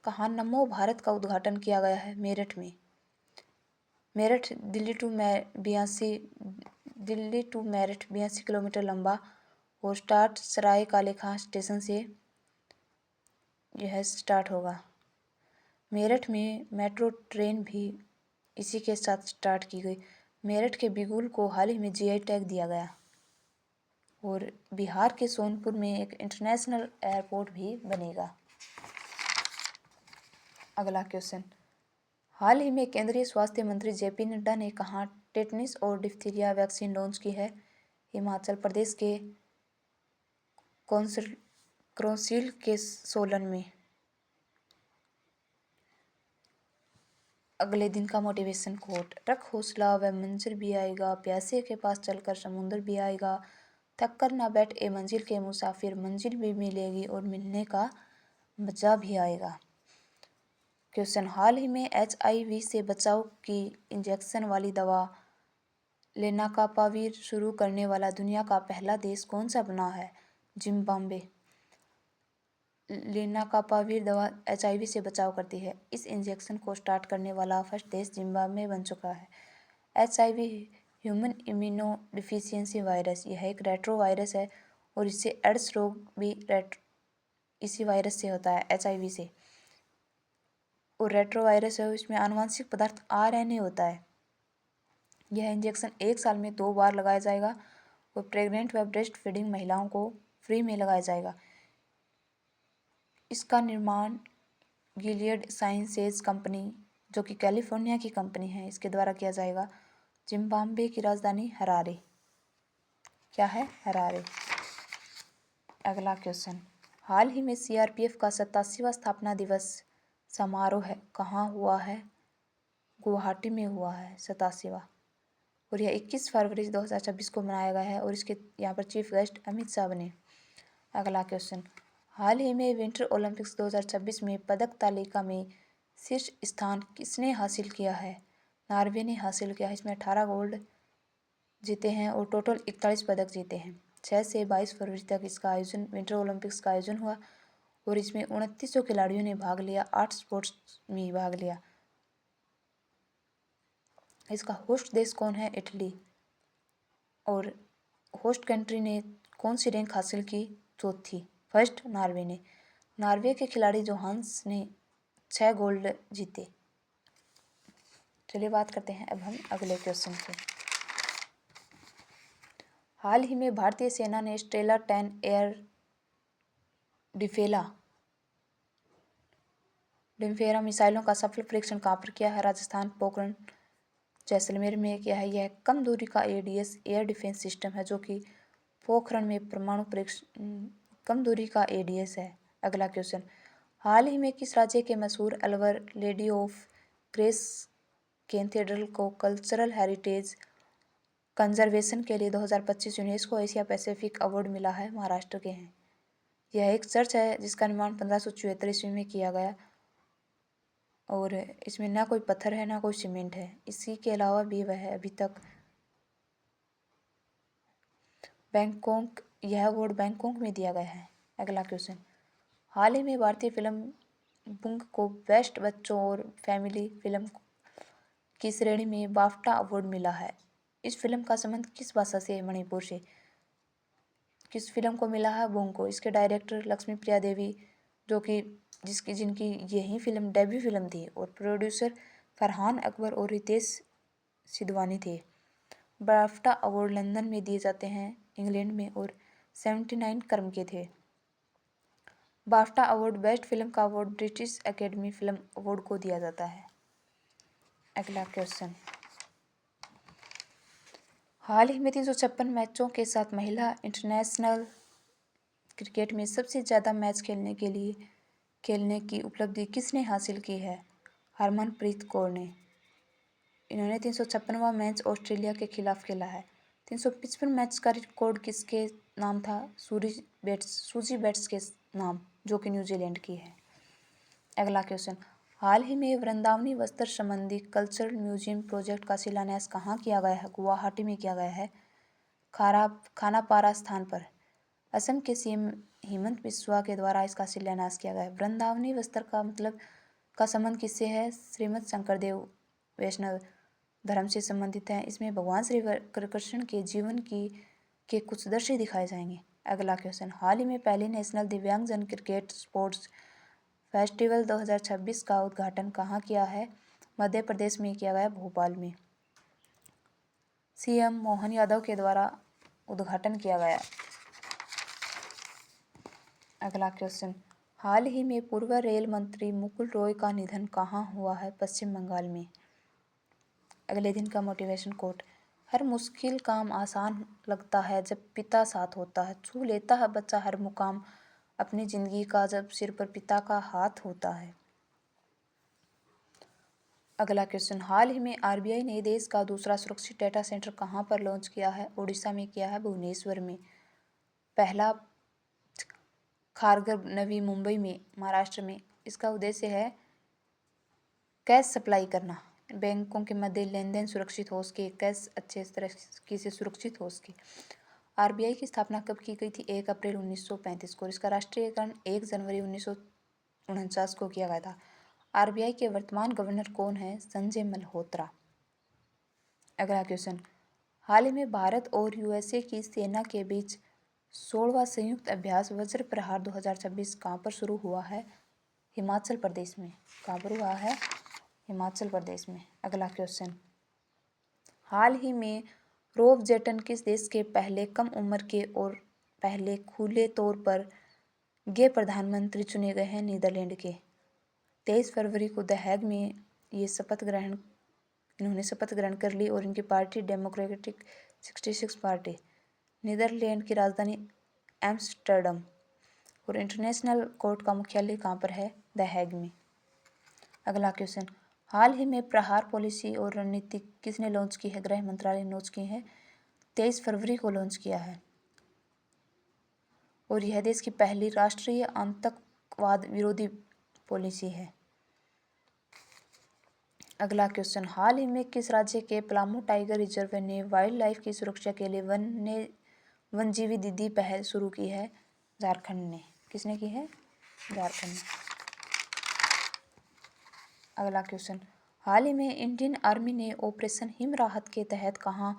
कहाँ नमो भारत का उद्घाटन किया गया है? मेरठ में। मेरठ दिल्ली टू मेरठ 82 किलोमीटर लंबा और स्टार्ट सराय काले खां स्टेशन से यह स्टार्ट होगा। मेरठ में मेट्रो ट्रेन भी इसी के साथ स्टार्ट की गई। मेरठ के बिगुल को हाल ही में जीआई टैग दिया गया। और बिहार के सोनपुर में एक इंटरनेशनल एयरपोर्ट भी बनेगा। अगला क्वेश्चन, हाल ही में केंद्रीय स्वास्थ्य मंत्री जेपी नड्डा ने कहाँ टेटनिस और डिप्थीरिया वैक्सीन लॉन्च की है? हिमाचल प्रदेश के क्रोसिल के सोलन में। अगले दिन का मोटिवेशन कोट, रख हौसला व मंजिल भी आएगा, प्यासे के पास चलकर समुंदर भी आएगा, थक कर ना बैठ ए मंजिल के मुसाफिर, मंजिल भी मिलेगी और मिलने का मजा भी आएगा। क्वेश्चन, हाल ही में HIV से बचाव की इंजेक्शन वाली दवा लेनाकापावीर शुरू करने वाला दुनिया का पहला देश कौन सा बना है? जिम्बाब्वे। लेनाकापावीर दवा HIV से बचाव करती है। इस इंजेक्शन को स्टार्ट करने वाला फर्स्ट देश जिम्बाब्वे बन चुका है। HIV human immuno deficiency virus, यह एक रेट्रो वायरस है और इससे एड्स रोग भी इसी वायरस से होता है, HIV से। और रेट्रो वायरस है, इसमें आनुवंशिक पदार्थ RNA होता है। यह इंजेक्शन 1 साल में 2 बार लगाया जाएगा और प्रेग्नेंट व ब्रेस्ट फीडिंग महिलाओं को फ्री में लगाया जाएगा। इसका निर्माण गिलियड साइंसेज कंपनी, जो कि कैलिफोर्निया की कंपनी है, इसके द्वारा किया जाएगा। जिम्बाब्वे की राजधानी हरारे। क्या है? हरारे। अगला क्वेश्चन, हाल ही में सीआरपीएफ का 87वां स्थापना दिवस समारोह कहाँ हुआ है? गुवाहाटी में हुआ है 87वां, और यह 21 फरवरी 2026 को मनाया गया है, और इसके यहाँ पर चीफ गेस्ट अमित शाह बने। अगला क्वेश्चन, हाल ही में विंटर ओलंपिक्स 2026 में पदक तालिका में शीर्ष स्थान किसने हासिल किया है? नॉर्वे ने हासिल किया है। इसमें 18 गोल्ड जीते हैं और टोटल 41 पदक जीते हैं। 6 से 22 फरवरी तक इसका आयोजन, विंटर ओलंपिक्स का आयोजन हुआ, और इसमें 2900 खिलाड़ियों ने भाग लिया, 8 स्पोर्ट्स में भाग लिया। इसका होस्ट देश कौन है? इटली। और होस्ट कंट्री ने कौन सी रैंक हासिल की? चौथी। फर्स्ट नॉर्वे ने। नॉर्वे के खिलाड़ी जोहान्स ने 6 गोल्ड जीते। चलिए बात करते हैं अब हम अगले क्वेश्चन की। हाल ही में भारतीय सेना ने स्टेला 10 एयर डिफेरा मिसाइलों का सफल परीक्षण कहाँ पर किया है? राजस्थान, पोखरण, जैसलमेर में किया है। यह कम दूरी का एडीएस एयर डिफेंस सिस्टम है, जो कि पोखरण में परमाणु परीक्षण कम दूरी का एडीएस है। अगला क्वेश्चन, हाल ही में किस राज्य के मशहूर Alwar lady of grace cathedral को कल्चरल हेरिटेज कंजर्वेशन के लिए 2025 यूनेस्को एशिया पैसिफिक अवार्ड मिला है? महाराष्ट्र के हैं। यह एक चर्च है जिसका निर्माण 1574 ईस्वी में किया गया, और इसमें ना कोई पत्थर है ना कोई सीमेंट है। इसी के अलावा भी वह अभी तक बैंकॉक, यह अवार्ड बैंकॉक में दिया गया है। अगला क्वेश्चन, हाल ही में भारतीय फिल्म बुंग को बेस्ट बच्चों और फैमिली फिल्म की श्रेणी में बाफ्टा अवार्ड मिला है। इस फिल्म का संबंध किस भाषा से है? मणिपुर से। किस फिल्म को मिला है? बुंग को। इसके डायरेक्टर लक्ष्मी प्रिया देवी, जो कि जिनकी यही फिल्म डेब्यू फिल्म थी, और प्रोड्यूसर फरहान अकबर और रितेश सिद्धवानी थे। बाफ्टा अवार्ड लंदन में दिए जाते हैं, इंग्लैंड में, और 79 क्रम के थे। बाफ्टा अवार्ड बेस्ट फिल्म का award British academy film award को दिया जाता है। अगला क्वेश्चन, हाल ही में 356 मैचों के साथ महिला इंटरनेशनल क्रिकेट में सबसे ज़्यादा मैच खेलने की उपलब्धि किसने हासिल की है? हरमनप्रीत कौर ने। इन्होंने 356वां मैच ऑस्ट्रेलिया के खिलाफ खेला है। 355 मैच का रिकॉर्ड किसके नाम था? सूजी बैट्स के नाम, जो कि न्यूजीलैंड की है। अगला क्वेश्चन, हाल ही में वृंदावनी वस्त्र संबंधी कल्चरल म्यूजियम प्रोजेक्ट का शिलान्यास कहाँ किया गया है? गुवाहाटी में किया गया है, खानापारा स्थान पर। असम के सीएम हेमंत बिस्वा के द्वारा इसका शिलान्यास किया गया है। वृंदावनी वस्त्र का मतलब का संबंध किससे है? श्रीमद शंकरदेव वैष्णव धर्म से संबंधित है। इसमें भगवान श्री कृष्ण के जीवन के कुछ दृश्य दिखाए जाएंगे। अगला क्वेश्चन, हाल ही में पहले नेशनल दिव्यांगजन क्रिकेट स्पोर्ट्स फेस्टिवल 2026 का उद्घाटन कहाँ किया है? मध्य प्रदेश में किया गया, भोपाल में। सीएम मोहन यादव के द्वारा उद्घाटन किया गया। अगला क्वेश्चन, हाल ही में पूर्व रेल मंत्री मुकुल रॉय का निधन कहाँ हुआ है? पश्चिम बंगाल में। अगले दिन का मोटिवेशन कोट, हर मुश्किल काम आसान लगता है जब पिता साथ होता है। छू लेता है बच्चा हर मुकाम अपनी जिंदगी का जब सिर पर पिता का हाथ होता है। अगला क्वेश्चन, हाल ही में आरबीआई ने देश का दूसरा सुरक्षित डेटा सेंटर कहाँ पर लॉन्च किया है? उड़ीसा में किया है, भुवनेश्वर में। पहला खारघर नवी मुंबई में, महाराष्ट्र में। इसका उद्देश्य है कैश सप्लाई करना, बैंकों के मध्य लेन देन सुरक्षित हो सके, कैश अच्छे तरीके से सुरक्षित हो सके। आरबीआई की स्थापना कब की गई थी? 1 अप्रैल 1935 को। इसका राष्ट्रीयकरण 1 जनवरी 1949 को किया गया था। आरबीआई के वर्तमान गवर्नर कौन है? संजय मल्होत्रा। अगला क्वेश्चन, हाल ही में भारत और यूएसए की सेना के बीच 16वां संयुक्त अभ्यास वज्र प्रहार 2026 कहाँ पर शुरू हुआ है? हिमाचल प्रदेश में। कहाँ पर हुआ है? हिमाचल प्रदेश में। अगला क्वेश्चन, हाल ही में रोब जेटन किस देश के पहले कम उम्र के और पहले खुले तौर पर गे प्रधानमंत्री चुने गए हैं? नीदरलैंड के। 23 फरवरी को द हैग में इन्होंने शपथ ग्रहण कर ली और इनकी पार्टी डेमोक्रेटिक 66 पार्टी। नीदरलैंड की राजधानी एम्स्टर्डम और इंटरनेशनल कोर्ट का मुख्यालय कहाँ पर है? द हैग में। अगला क्वेश्चन, हाल ही में प्रहार पॉलिसी और रणनीति किसने लॉन्च की है? गृह मंत्रालय ने लॉन्च की है, 23 फरवरी को लॉन्च किया है और यह देश की पहली राष्ट्रीय आतंकवाद विरोधी पॉलिसी है। अगला क्वेश्चन, हाल ही में किस राज्य के पलामू टाइगर रिजर्व ने वाइल्ड लाइफ की सुरक्षा के लिए वन्यजीवी दीदी पहल शुरू की है? झारखंड ने। किसने की है? झारखंड ने। अगला क्वेश्चन, हाल ही में इंडियन आर्मी ने ऑपरेशन हिम राहत के तहत कहाँ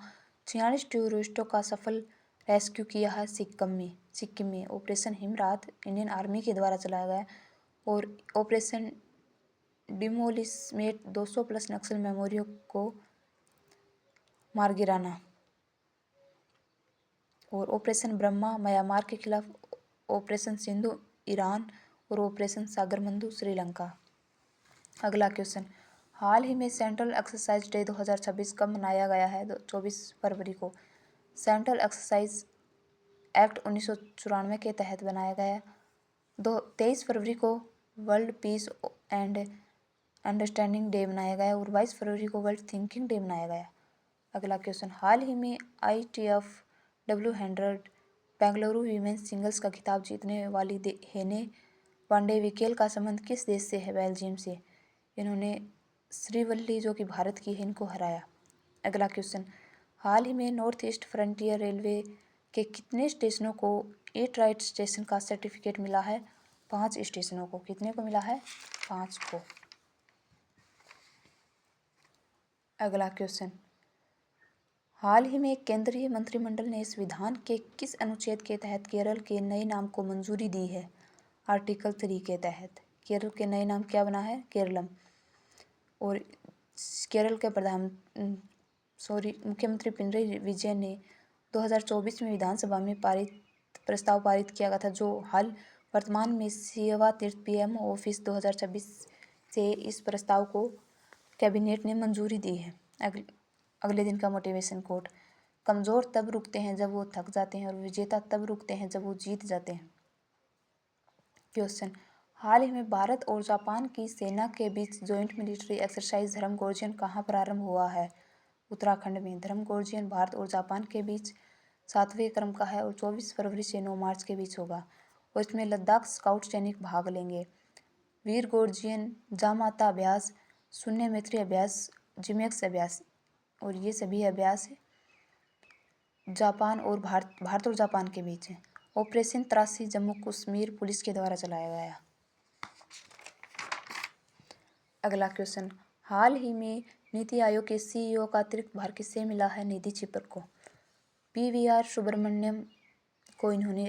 46 टूरिस्टों का सफल रेस्क्यू किया है? सिक्किम में ऑपरेशन हिम राहत इंडियन आर्मी के द्वारा चलाया गया और ऑपरेशन डिमोलिशमेंट 200+ नक्सल मेमोरियों को मार गिराना और ऑपरेशन ब्रह्मा म्यांमार के खिलाफ, ऑपरेशन सिंधु ईरान और ऑपरेशन सागरमंथु श्रीलंका। अगला क्वेश्चन, हाल ही में सेंट्रल एक्सरसाइज डे 2026 कब मनाया गया है? 24 फरवरी को। सेंट्रल एक्सरसाइज एक्ट 1994 के तहत बनाया गया। 23 फरवरी को world peace and understanding day मनाया गया और 22 फरवरी को वर्ल्ड थिंकिंग डे मनाया गया। अगला क्वेश्चन, हाल ही में ITF W100 Bengaluru women's singles का खिताब जीतने वाली हेने वांडेविकेल का संबंध किस देश से है? बेल्जियम से। इन्होंने श्रीवल्ली जो कि भारत की है, इनको हराया। अगला क्वेश्चन, हाल ही में नॉर्थ ईस्ट फ्रंटियर रेलवे के कितने स्टेशनों को ईट राइट स्टेशन का सर्टिफिकेट मिला है? 5 स्टेशनों को। कितने को मिला है? 5 को। अगला क्वेश्चन, हाल ही में केंद्रीय मंत्रिमंडल ने संविधान के किस अनुच्छेद के तहत केरल के नए नाम को मंजूरी दी है? आर्टिकल 3 के तहत। केरल के नए नाम क्या बना है? केरलम। और केरल के मुख्यमंत्री पिनरई विजयन ने 2024 में विधानसभा में प्रस्ताव पारित किया गया था, जो वर्तमान में सेवा तीर्थ PM ऑफिस 2026 से इस प्रस्ताव को कैबिनेट ने मंजूरी दी है। अगले दिन का मोटिवेशन कोट, कमज़ोर तब रुकते हैं जब वो थक जाते हैं और विजेता तब रुकते हैं जब वो जीत जाते हैं। क्वेश्चन, हाल ही में भारत और जापान की सेना के बीच जॉइंट मिलिट्री एक्सरसाइज धर्मगोरजन कहाँ प्रारंभ हुआ है? उत्तराखंड में। धर्मगोरजन भारत और जापान के बीच 7वें क्रम का है और 24 फरवरी से 9 मार्च के बीच होगा और इसमें लद्दाख स्काउट सैनिक भाग लेंगे। वीर गोर्जियन, जामाता अभ्यास, शून्य मैत्री अभ्यास, जिमेक्स अभ्यास और ये सभी अभ्यास जापान और भारत और जापान के बीच है। ऑपरेशन त्रासी जम्मू कश्मीर पुलिस के द्वारा चलाया गया। अगला क्वेश्चन, हाल ही में नीति आयोग के CEO का अतिरिक्त भार किससे मिला है? निधि छिपर को। PVR सुब्रमण्यम को इन्होंने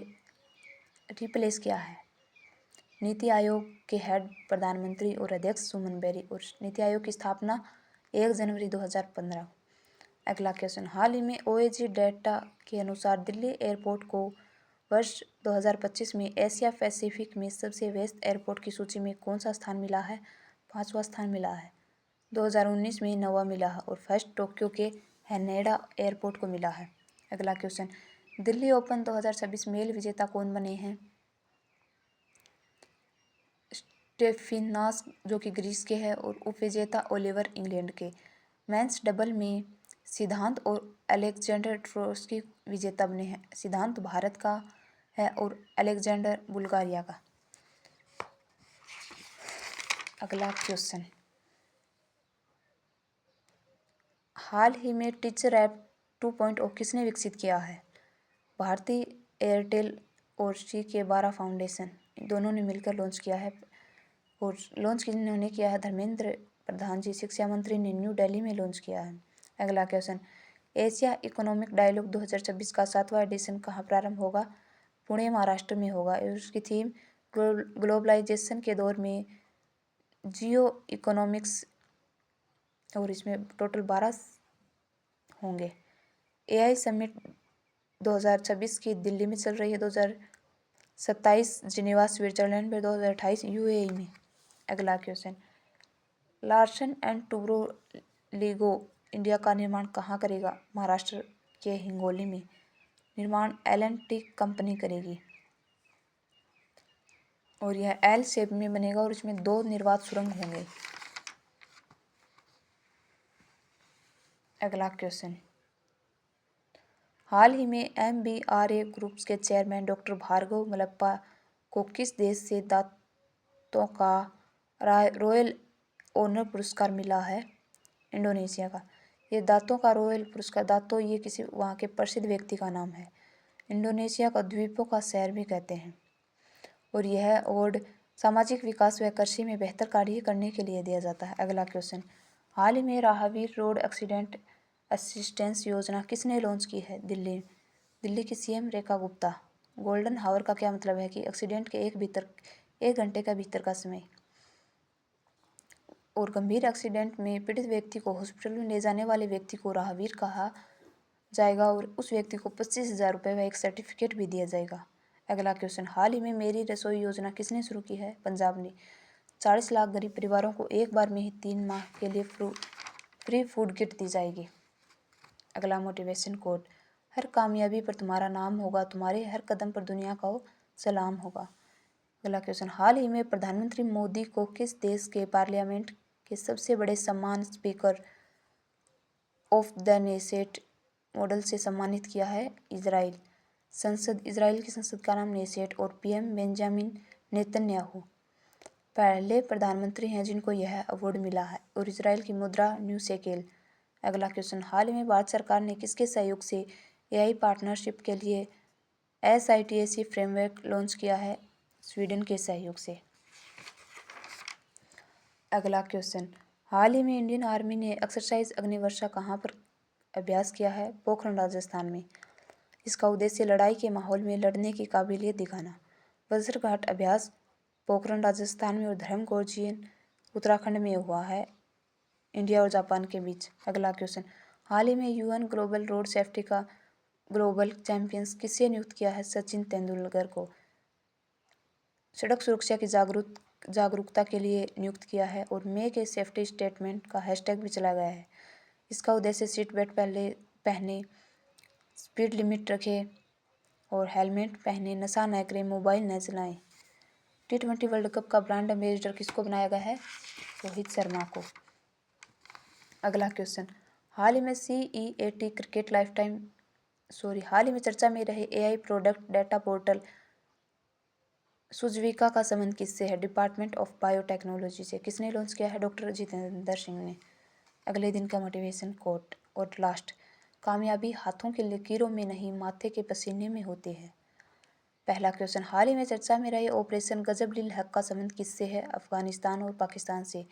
रिप्लेस किया है। नीति आयोग के हेड प्रधानमंत्री और अध्यक्ष सुमन बेरी और नीति आयोग की स्थापना 1 जनवरी 2015। अगला क्वेश्चन, हाल ही में OAG डेटा के अनुसार दिल्ली एयरपोर्ट को वर्ष 2025 में एशिया पैसिफिक में सबसे व्यस्त एयरपोर्ट की सूची में कौन सा स्थान मिला है? 5वां स्थान मिला है। 2019 में 9वां मिला है और फर्स्ट टोक्यो के हैनेडा एयरपोर्ट को मिला है। अगला क्वेश्चन, दिल्ली ओपन 2026 मेल विजेता कौन बने हैं? स्टेफिनास जो कि ग्रीस के हैं और उपविजेता ओलिवर इंग्लैंड के। मेंस डबल में सिद्धांत और अलेक्जेंडर ट्रोस्की विजेता बने हैं। सिद्धांत भारत का है और अलेक्जेंडर बुल्गारिया का। अगला क्वेश्चन, हाल ही में टीचर ऐप 2.0 किसने विकसित किया है? भारती एयरटेल और C12 फाउंडेशन, दोनों ने मिलकर लॉन्च किया है और लॉन्च किन्होंने किया है? धर्मेंद्र प्रधान जी, शिक्षा मंत्री ने न्यू दिल्ली में लॉन्च किया है। अगला क्वेश्चन, एशिया इकोनॉमिक डायलॉग 2026 का 7वां एडिशन कहाँ प्रारंभ होगा? पुणे महाराष्ट्र में होगा और उसकी थीम ग्लोबलाइजेशन के दौर में जियो इकोनॉमिक्स और इसमें टोटल 12 होंगे। AI समिट 2026 की दिल्ली में चल रही है, 2027 जिनेवा स्विट्जरलैंड में, 2028 UAE में। अगला question, Larsen and Toubro LIGO India का निर्माण कहाँ करेगा? महाराष्ट्र के हिंगोली में। निर्माण L&T कंपनी करेगी और यह L शेप में बनेगा और इसमें 2 निर्वात सुरंग होंगे। अगला क्वेश्चन, हाल ही में MBRA ग्रुप्स के चेयरमैन डॉक्टर भार्गव मल्लप्पा को किस देश से दांतों का रॉयल ऑनर पुरस्कार मिला है? इंडोनेशिया का। ये दांतों का रॉयल पुरस्कार, दांतों ये किसी वहाँ के प्रसिद्ध व्यक्ति का नाम है। इंडोनेशिया का द्वीपों का शहर भी कहते हैं और यह अवार्ड सामाजिक विकास व कृषि में बेहतर कार्य करने के लिए दिया जाता है। अगला क्वेश्चन, हाल ही में राहगीर रोड एक्सीडेंट असिस्टेंस योजना किसने लॉन्च की है? दिल्ली की CM रेखा गुप्ता। गोल्डन हावर का क्या मतलब है कि एक्सीडेंट के एक घंटे का भीतर का समय, और गंभीर एक्सीडेंट में पीड़ित व्यक्ति को हॉस्पिटल में ले जाने वाले व्यक्ति को राहगीर कहा जाएगा और उस व्यक्ति को 25,000 रुपये व एक सर्टिफिकेट भी दिया जाएगा। अगला क्वेश्चन, हाल ही में मेरी रसोई योजना किसने शुरू की है? पंजाब ने। 40 लाख गरीब परिवारों को एक बार में ही 3 माह के लिए फ्री फूड किट दी जाएगी। अगला मोटिवेशन कोट, हर कामयाबी पर तुम्हारा नाम होगा, तुम्हारे हर कदम पर दुनिया का सलाम होगा। अगला क्वेश्चन, हाल ही में प्रधानमंत्री मोदी को किस देश के पार्लियामेंट के सबसे बड़े सम्मान speaker of the Knesset model से सम्मानित किया है? इजराइल की संसद का नाम नेसेट और PM बेंजामिन नेतन्याहू पहले प्रधानमंत्री हैं जिनको यह अवार्ड मिला है और इजराइल की मुद्रा न्यू शेकेल। अगला क्वेश्चन, हाल ही में भारत सरकार ने किसके सहयोग से AI पार्टनरशिप के लिए SITAC फ्रेमवर्क लॉन्च किया है? स्वीडन के सहयोग से। अगला क्वेश्चन, हाल ही में इंडियन आर्मी ने एक्सरसाइज अग्निवर्षा कहाँ पर अभ्यास किया है? पोखरण राजस्थान में। इसका उद्देश्य लड़ाई के माहौल में लड़ने की काबिलियत दिखाना। वज्रघाट अभ्यास पोखरण राजस्थान में और धर्मगोरजियन उत्तराखंड में हुआ है, इंडिया और जापान के बीच। अगला क्वेश्चन, हाल ही में UN ग्लोबल रोड सेफ्टी का ग्लोबल चैंपियंस किसे नियुक्त किया है? सचिन तेंदुलकर को। सड़क सुरक्षा की जागरूकता के लिए नियुक्त किया है और मेक ए सेफ्टी स्टेटमेंट का हैशटैग भी चलाया गया है। इसका उद्देश्य सीट बेल्ट पहने, स्पीड लिमिट रखें और हेलमेट पहने, नशा न करें, मोबाइल न चलाएं। T20 वर्ल्ड कप का ब्रांड एम्बेसडर किसको बनाया गया है? रोहित शर्मा को। अगला क्वेश्चन, हाल ही में हाल ही में चर्चा में रहे AI प्रोडक्ट डेटा पोर्टल सुजविका का संबंध किससे है? डिपार्टमेंट ऑफ बायोटेक्नोलॉजी से। किसने लॉन्च किया है? डॉक्टर जितेंद्र सिंह ने। अगले दिन का मोटिवेशन कोट और लास्ट, कामयाबी हाथों की लकीरों में नहीं माथे के पसीने में होती है। पहला क्वेश्चन, हाल ही में चर्चा में रहे ऑपरेशन गजब-लिल हक का संबंध किससे है? अफगानिस्तान और पाकिस्तान से।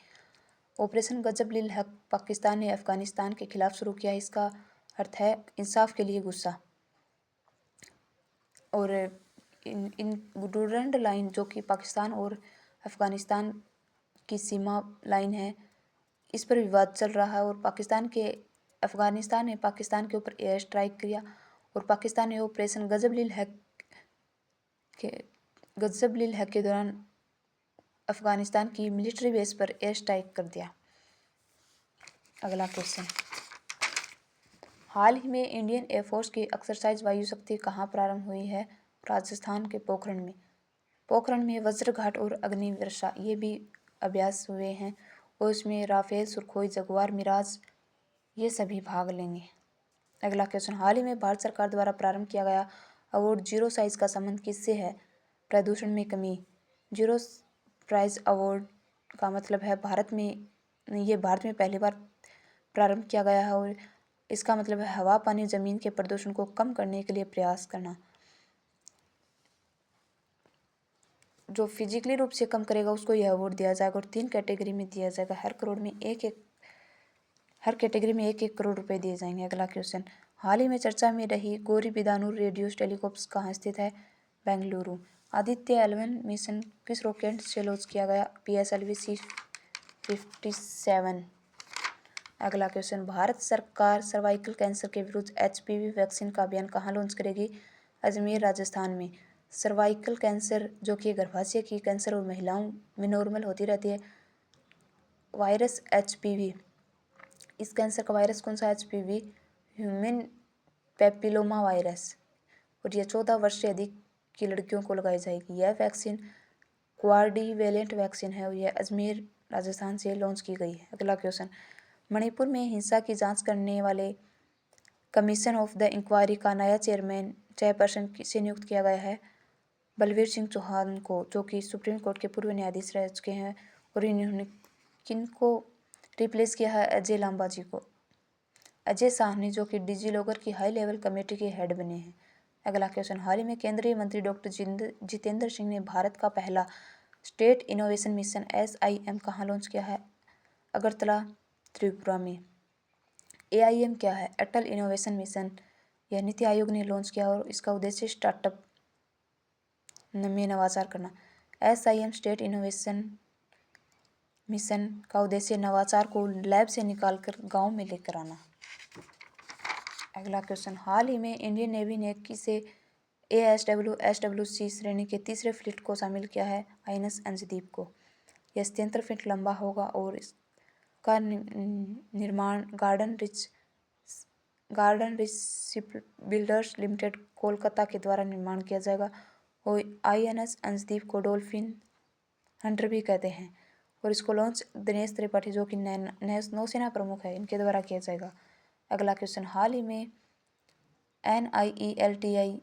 ऑपरेशन गजब-लिल हक पाकिस्तान ने अफगानिस्तान के खिलाफ शुरू किया। इसका अर्थ है इंसाफ के लिए गुस्सा। और इन डूरंड लाइन जो कि पाकिस्तान और अफगानिस्तान की सीमा लाइन है, इस पर विवाद चल रहा है और अफगानिस्तान ने पाकिस्तान के ऊपर एयर स्ट्राइक किया और पाकिस्तान ने ऑपरेशन गजब-लिल हक के दौरान अफगानिस्तान की मिलिट्री बेस पर एयर स्ट्राइक कर दिया। अगला क्वेश्चन, हाल ही में इंडियन एयरफोर्स की एक्सरसाइज वायु शक्ति कहाँ प्रारंभ हुई है? राजस्थान के पोखरण में। पोखरण में वज्रघाट और अग्निवर्षा ये भी अभ्यास हुए हैं और इसमें राफेल, सुखोई, जगुआर, मिराज ये सभी भाग लेंगे। अगला क्वेश्चन, हाल ही में भारत सरकार द्वारा प्रारंभ किया गया अवार्ड जीरो साइज का संबंध किससे है? प्रदूषण में कमी। जीरो प्राइज अवार्ड का मतलब है भारत में पहली बार प्रारंभ किया गया है और इसका मतलब है हवा, पानी, जमीन के प्रदूषण को कम करने के लिए प्रयास करना। जो फिजिकली रूप से कम करेगा उसको यह अवार्ड दिया जाएगा और 3 कैटेगरी में दिया जाएगा। हर कैटेगरी में 1-1 करोड़ रुपए दिए जाएंगे। अगला क्वेश्चन, हाल ही में चर्चा में रही गोरीबिदानूर रेडियो टेलीस्कोप कहाँ स्थित है? बेंगलुरु। आदित्य 11 मिशन किस रॉकेट से लॉन्च किया गया? PSLV C-57। अगला क्वेश्चन, भारत सरकार सर्वाइकल कैंसर के विरुद्ध HPV वैक्सीन का अभियान कहाँ लॉन्च करेगी? अजमेर, राजस्थान में। सर्वाइकल कैंसर जो कि गर्भाशय की कैंसर और महिलाओं में नॉर्मल होती रहती है, वायरस HPV। इस कैंसर का वायरस कौन सा? HPV, human papilloma virus. और यह 14 वर्ष से अधिक की लड़कियों को लगाई जाएगी। यह वैक्सीन क्वाड्रीवेलेंट वैक्सीन है और यह अजमेर, राजस्थान से लॉन्च की गई है। अगला क्वेश्चन, मणिपुर में हिंसा की जांच करने वाले कमीशन ऑफ द इंक्वायरी का नया चेयरपर्सन से नियुक्त किया गया है बलवीर सिंह चौहान को, जो कि सुप्रीम कोर्ट के पूर्व न्यायाधीश रह चुके हैं। और इन्होंने किनको रिप्लेस किया है? अजय लांबा जी को। अजय साहनी जो कि डिजी लॉकर की हाई लेवल कमेटी के हेड बने हैं। अगला क्वेश्चन, हाल ही में केंद्रीय मंत्री डॉक्टर जितेंद्र सिंह ने भारत का पहला स्टेट इनोवेशन मिशन SIM कहाँ लॉन्च किया है? अगरतला, त्रिपुरा में। AIM क्या है? अटल इनोवेशन मिशन। यह नीति आयोग ने लॉन्च किया और इसका उद्देश्य स्टार्टअप में नवाचार करना। SIM स्टेट इनोवेशन मिशन का उद्देश्य नवाचार को लैब से निकालकर गांव में लेकर आना। अगला क्वेश्चन, हाल ही में इंडियन नेवी ने किसे ASW/SWC श्रेणी के तीसरे फ्लीट को शामिल किया है? INS अंशदीप को। यह 77 फीट लंबा होगा और इसका निर्माण garden rich ship builders limited, Kolkata के द्वारा निर्माण किया जाएगा। और INS अंशदीप को डॉल्फिन हंटर भी कहते हैं। और इसको लॉन्च दिनेश त्रिपाठी जो कि नौसेना प्रमुख है, इनके द्वारा किया जाएगा। अगला क्वेश्चन, हाल ही में NIELTI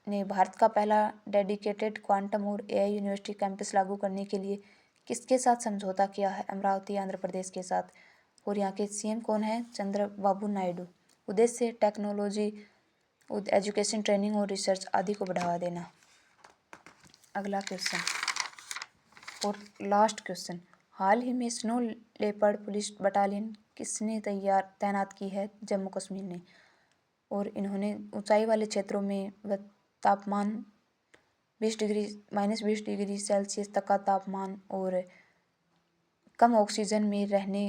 ने भारत का पहला डेडिकेटेड क्वांटम और AI यूनिवर्सिटी कैंपस लागू करने के लिए किसके साथ समझौता किया है? अमरावती, आंध्र प्रदेश के साथ। और यहाँ के CM कौन है? चंद्रबाबू नायडू। उद्देश्य टेक्नोलॉजी, एजुकेशन, ट्रेनिंग और रिसर्च आदि को बढ़ावा देना। अगला क्वेश्चन और लास्ट क्वेश्चन, हाल ही में स्नो लेपर्ड पुलिस बटालियन किसने तैनात की है? जम्मू कश्मीर ने। और इन्होंने ऊंचाई वाले क्षेत्रों में तापमान -20 डिग्री सेल्सियस तक का तापमान और कम ऑक्सीजन में रहने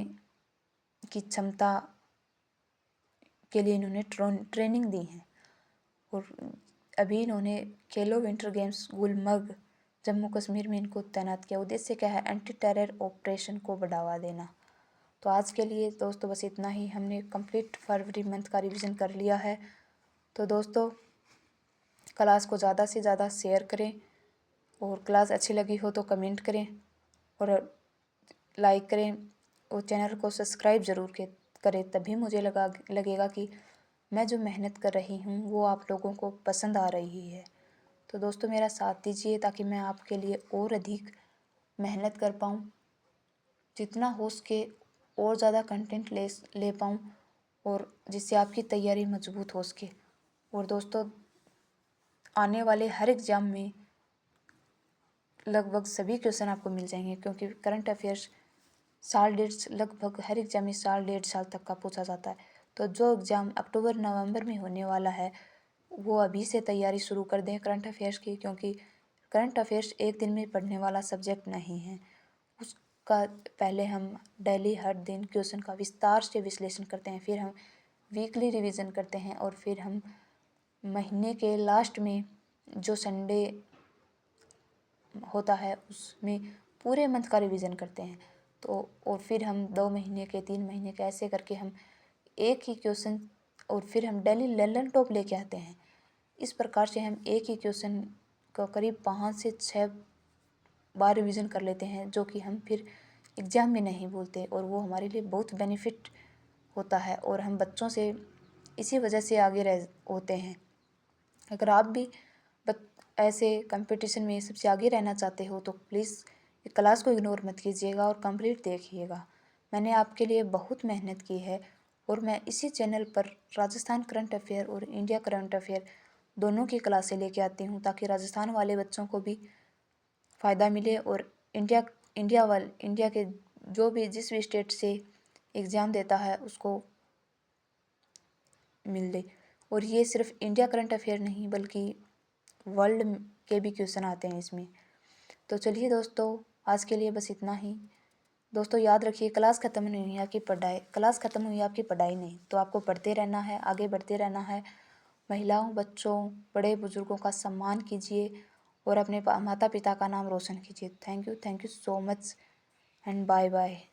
की क्षमता के लिए इन्होंने ट्रेनिंग दी है। और अभी इन्होंने खेलो विंटर गेम्स गुलमर्ग, जम्मू कश्मीर में इनको तैनात किया। उद्देश्य क्या है? एंटी टेरर ऑपरेशन को बढ़ावा देना। तो आज के लिए दोस्तों बस इतना ही। हमने कंप्लीट फरवरी मंथ का रिवीजन कर लिया है। तो दोस्तों क्लास को ज़्यादा से ज़्यादा शेयर करें और क्लास अच्छी लगी हो तो कमेंट करें और लाइक करें और चैनल को सब्सक्राइब ज़रूर करें। तभी मुझे लगेगा कि मैं जो मेहनत कर रही हूँ वो आप लोगों को पसंद आ रही है। तो दोस्तों मेरा साथ दीजिए ताकि मैं आपके लिए और अधिक मेहनत कर पाऊँ, जितना हो सके और ज़्यादा कंटेंट ले पाऊँ और जिससे आपकी तैयारी मजबूत हो सके। और दोस्तों आने वाले हर एग्ज़ाम में लगभग सभी क्वेश्चन आपको मिल जाएंगे, क्योंकि करंट अफेयर्स लगभग हर एग्ज़ाम में 1.5 साल तक का पूछा जाता है। तो जो एग्ज़ाम अक्टूबर नवंबर में होने वाला है वो अभी से तैयारी शुरू कर दें करंट अफेयर्स की, क्योंकि करंट अफेयर्स एक दिन में पढ़ने वाला सब्जेक्ट नहीं है। उसका पहले हम डेली हर दिन क्वेश्चन का विस्तार से विश्लेषण करते हैं, फिर हम वीकली रिवीजन करते हैं और फिर हम महीने के लास्ट में जो संडे होता है उसमें पूरे मंथ का रिवीजन करते हैं। तो और फिर हम 2 महीने के 3 महीने के ऐसे करके हम एक ही क्वेश्चन और फिर हम डेली लर्न टॉप लेके आते हैं। इस प्रकार से हम एक ही क्वेश्चन का करीब 5 से 6 बार रिवीजन कर लेते हैं, जो कि हम फिर एग्ज़ाम में नहीं भूलते और वो हमारे लिए बहुत बेनिफिट होता है और हम बच्चों से इसी वजह से आगे रह होते हैं। अगर आप भी ऐसे कंपटीशन में सबसे आगे रहना चाहते हो तो प्लीज़ क्लास को इग्नोर मत कीजिएगा और कंप्लीट देखिएगा। मैंने आपके लिए बहुत मेहनत की है और मैं इसी चैनल पर राजस्थान करंट अफेयर और इंडिया करंट अफेयर दोनों की क्लासें लेके आती हूँ, ताकि राजस्थान वाले बच्चों को भी फ़ायदा मिले और इंडिया के जो भी जिस भी स्टेट से एग्ज़ाम देता है उसको मिले। और ये सिर्फ इंडिया करंट अफेयर नहीं बल्कि वर्ल्ड के भी क्वेश्चन आते हैं इसमें। तो चलिए दोस्तों आज के लिए बस इतना ही। दोस्तों याद रखिए, क्लास ख़त्म नहीं हुई आपकी पढ़ाई, क्लास ख़त्म हुई आपकी पढ़ाई नहीं, तो आपको पढ़ते रहना है, आगे बढ़ते रहना है। महिलाओं, बच्चों, बड़े बुजुर्गों का सम्मान कीजिए और अपने माता पिता का नाम रोशन कीजिए। Thank you so much and bye bye.